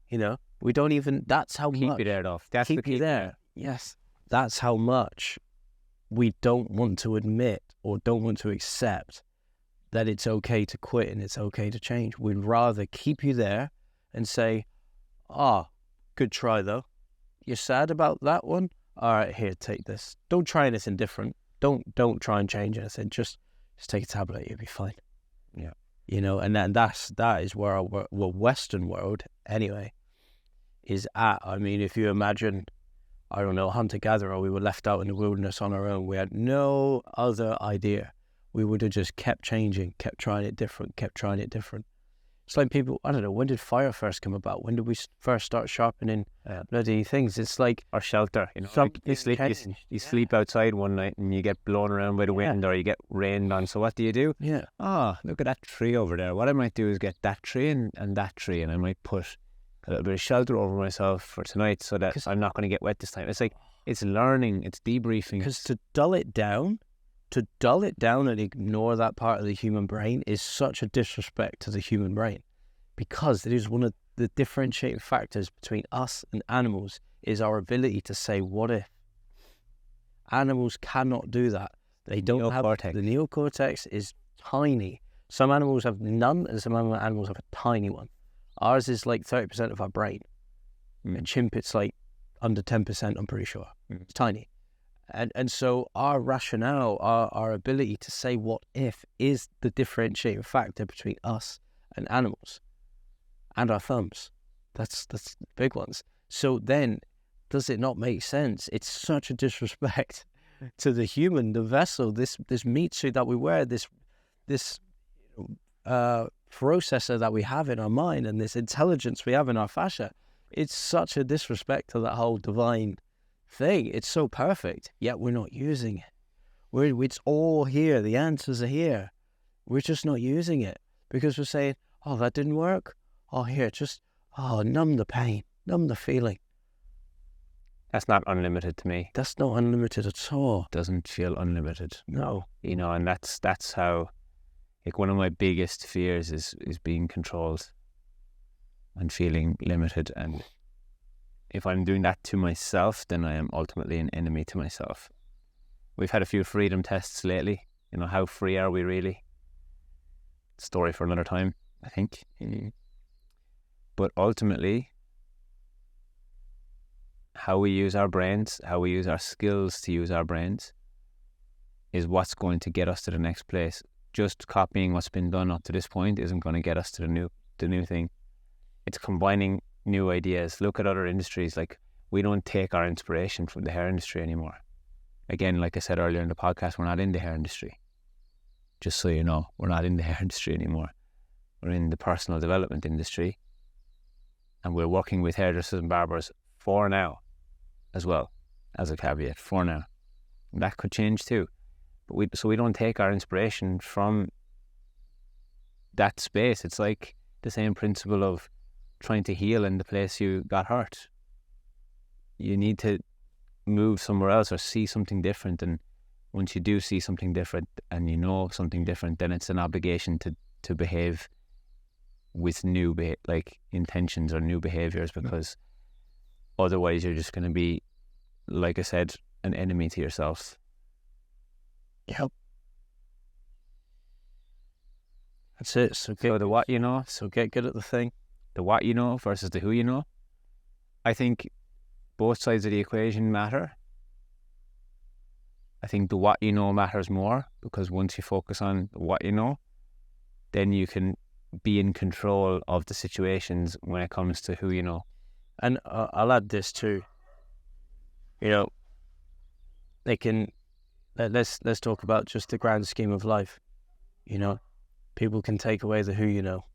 You know, we don't even, that's how Keep much. you there, though. That's Keep the you key. there. Yes. That's how much we don't want to admit or don't want to accept that it's okay to quit and it's okay to change. We'd rather keep you there and say, good try though. You're sad about that one? All right, here, take this. Don't try anything different. Don't try and change anything. Just take a tablet. You'll be fine. Yeah. You know, and that is where our Western world, anyway, is at. I mean, if you imagine, I don't know, hunter-gatherer, we were left out in the wilderness on our own. We had no other idea. We would have just kept changing, kept trying it different. It's like people, I don't know, when did fire first come about? When did we first start sharpening bloody things? It's like... Or shelter, you know. Like you sleep outside one night and you get blown around by the wind or you get rained on. So what do? Yeah. Look at that tree over there. What I might do is get that tree and that tree, and I might put a little bit of shelter over myself for tonight so that I'm not going to get wet this time. It's like, it's learning, it's debriefing. Because to dull it down and ignore that part of the human brain is such a disrespect to the human brain, because it is one of the differentiating factors between us and animals is our ability to say, what if? Animals cannot do that. They don't have, the neocortex is tiny. Some animals have none and some animals have a tiny one. Ours is like 30% of our brain. A chimp, it's like under 10%, I'm pretty sure. It's tiny. And so our rationale, our ability to say what if is the differentiating factor between us and animals, and our thumbs. That's the big ones. So then, does it not make sense? It's such a disrespect to the human, the vessel, this meat suit that we wear, this processor that we have in our mind, and this intelligence we have in our fascia. It's such a disrespect to that whole divine thing. It's so perfect, yet we're not using it. It's all here. The answers are here. We're just not using it because we're saying, oh, that didn't work. Oh, here, just, numb the pain, numb the feeling. That's not unlimited to me. That's not unlimited at all. Doesn't feel unlimited. No. You know, and that's how, like, one of my biggest fears is being controlled and feeling limited. And if I'm doing that to myself, then I am ultimately an enemy to myself. We've had a few freedom tests lately. You know, how free are we really? Story for another time, I think. But ultimately, how we use our brains, how we use our skills to use our brains is what's going to get us to the next place. Just copying what's been done up to this point isn't going to get us to the new thing. It's combining new ideas. Look at other industries. Like, we don't take our inspiration from the hair industry anymore. Again, like I said earlier in the podcast, we're not in the hair industry. Just so you know, we're not in the hair industry anymore. We're in the personal development industry, and we're working with hairdressers and barbers for now, as well, as a caveat, for now. And that could change too. But we don't take our inspiration from that space. It's like the same principle of trying to heal in the place you got hurt. You need to move somewhere else or see something different, and once you do see something different and you know something different, then it's an obligation to behave with new intentions or new behaviors, because otherwise you're just going to be, like I said, an enemy to yourself. Yep. That's it. So the what you know. So get good at the thing. The what you know versus the who you know. I think both sides of the equation matter. I think the what you know matters more, because once you focus on what you know, then you can be in control of the situations when it comes to who you know. And I'll add this too. You know, let's talk about just the grand scheme of life. You know, people can take away the who you know.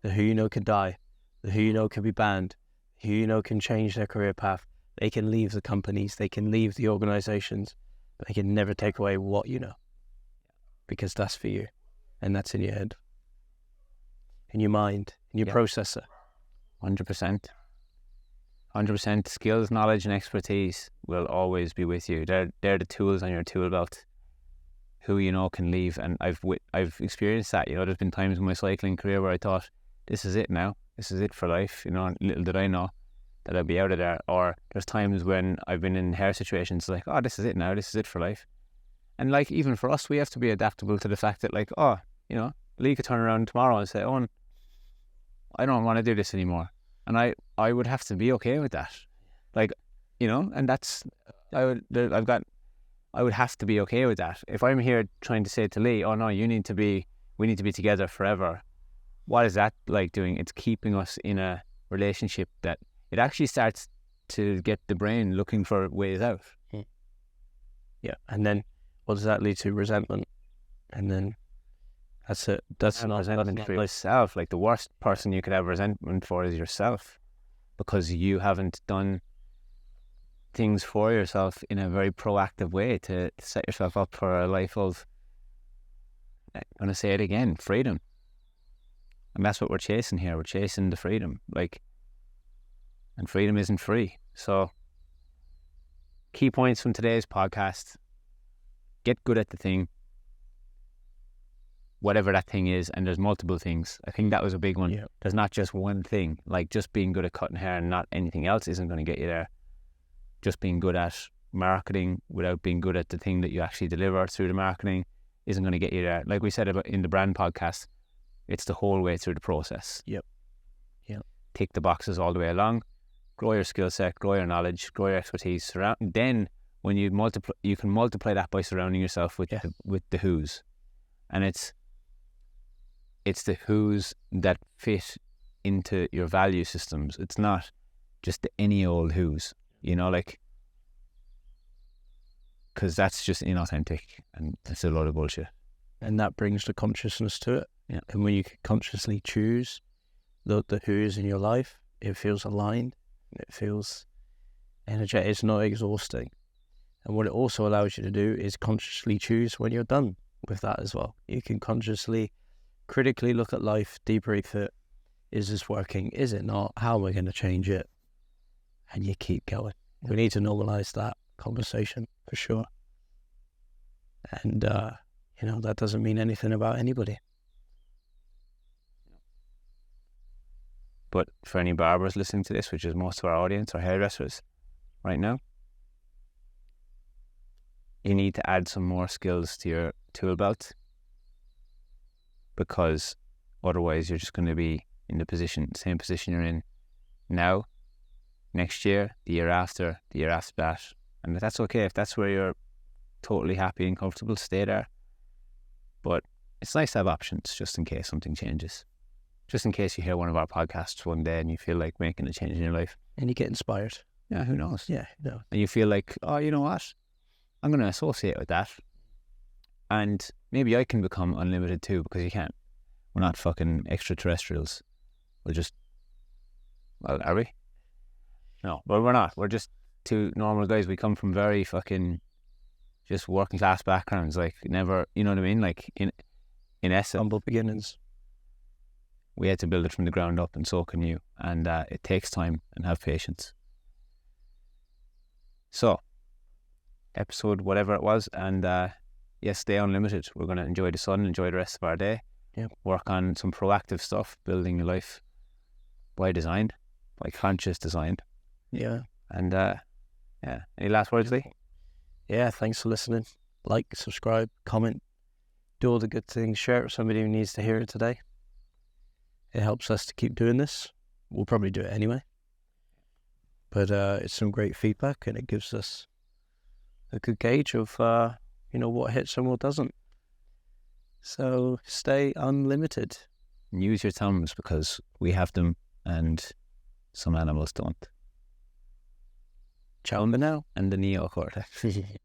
The who you know can die. The who you know can be banned. Who you know can change their career path. They can leave the companies. They can leave the organizations. But they can never take away what you know. Because that's for you. And that's in your head. In your mind. In your processor. 100%. 100%. Skills, knowledge and expertise will always be with you. They're the tools on your tool belt. Who you know can leave. And I've experienced that. You know, there's been times in my cycling career where I thought this is it now. This is it for life. You know, and little did I know that I'd be out of there. Or there's times when I've been in hair situations like, oh, this is it now. This is it for life. And like, even for us, we have to be adaptable to the fact that like, oh, you know, Leigh could turn around tomorrow and say, oh, I don't want to do this anymore. And I would have to be okay with that. Like, you know, and that's, I would have to be okay with that. If I'm here trying to say to Leigh, oh no, we need to be together forever. What is that like doing? It's keeping us in a relationship that it actually starts to get the brain looking for ways out. Yeah. And then what does that lead to? Resentment. And then that's it. That's not resentment for yourself. Like, the worst person you could have resentment for is yourself, because you haven't done things for yourself in a very proactive way to set yourself up for a life of, I'm going to say it again, freedom. And that's what we're chasing here. We're chasing the freedom. Like, and freedom isn't free. So, key points from today's podcast: get good at the thing, whatever that thing is, and there's multiple things. I think that was a big one. Yeah. There's not just one thing. Like, just being good at cutting hair and not anything else isn't going to get you there. Just being good at marketing without being good at the thing that you actually deliver through the marketing isn't going to get you there. Like we said about in the brand podcast, it's the whole way through the process. Yep. Tick the boxes all the way along. Grow your skill set, grow your knowledge, grow your expertise. Then when you can multiply that by surrounding yourself with the who's, and it's the who's that fit into your value systems. It's not just any old who's, you know, like, because that's just inauthentic and it's a load of bullshit. And that brings the consciousness to it. Yeah. And when you can consciously choose the who's in your life, it feels aligned. It feels energetic. It's not exhausting. And what it also allows you to do is consciously choose when you're done with that as well. You can consciously, critically look at life, debrief it. Is this working? Is it not? How am I going to change it? And you keep going. We need to normalize that conversation for sure. And, you know, that doesn't mean anything about anybody. But for any barbers listening to this, which is most of our audience, or hairdressers right now, you need to add some more skills to your tool belt, because otherwise you're just going to be in the same position you're in now, next year, the year after that. And that's okay. If that's where you're totally happy and comfortable, stay there. But it's nice to have options just in case something changes. Just in case you hear one of our podcasts one day and you feel like making a change in your life. And you get inspired. Yeah, who knows? Yeah, no. And you feel like, oh, you know what? I'm going to associate with that. And maybe I can become unlimited too, because you can't. We're not fucking extraterrestrials. We're just, well, are we? No, but we're not. We're just two normal guys. We come from very fucking just working class backgrounds. Like, never, you know what I mean? Like, in essence, Humble beginnings. We had to build it from the ground up, and so can you. And it takes time, and have patience. So, episode whatever it was, and stay unlimited. We're going to enjoy the sun, enjoy the rest of our day. Yep. Work on some proactive stuff, building your life by design, by conscious design. Yeah. And any last words, Leigh? Yeah, thanks for listening. Like, subscribe, comment, do all the good things. Share it with somebody who needs to hear it today. It helps us to keep doing this. We'll probably do it anyway. But it's some great feedback, and it gives us a good gauge of what hits and what doesn't. So stay unlimited. Use your thumbs, because we have them and some animals don't. Ciao for now. And the neocortex.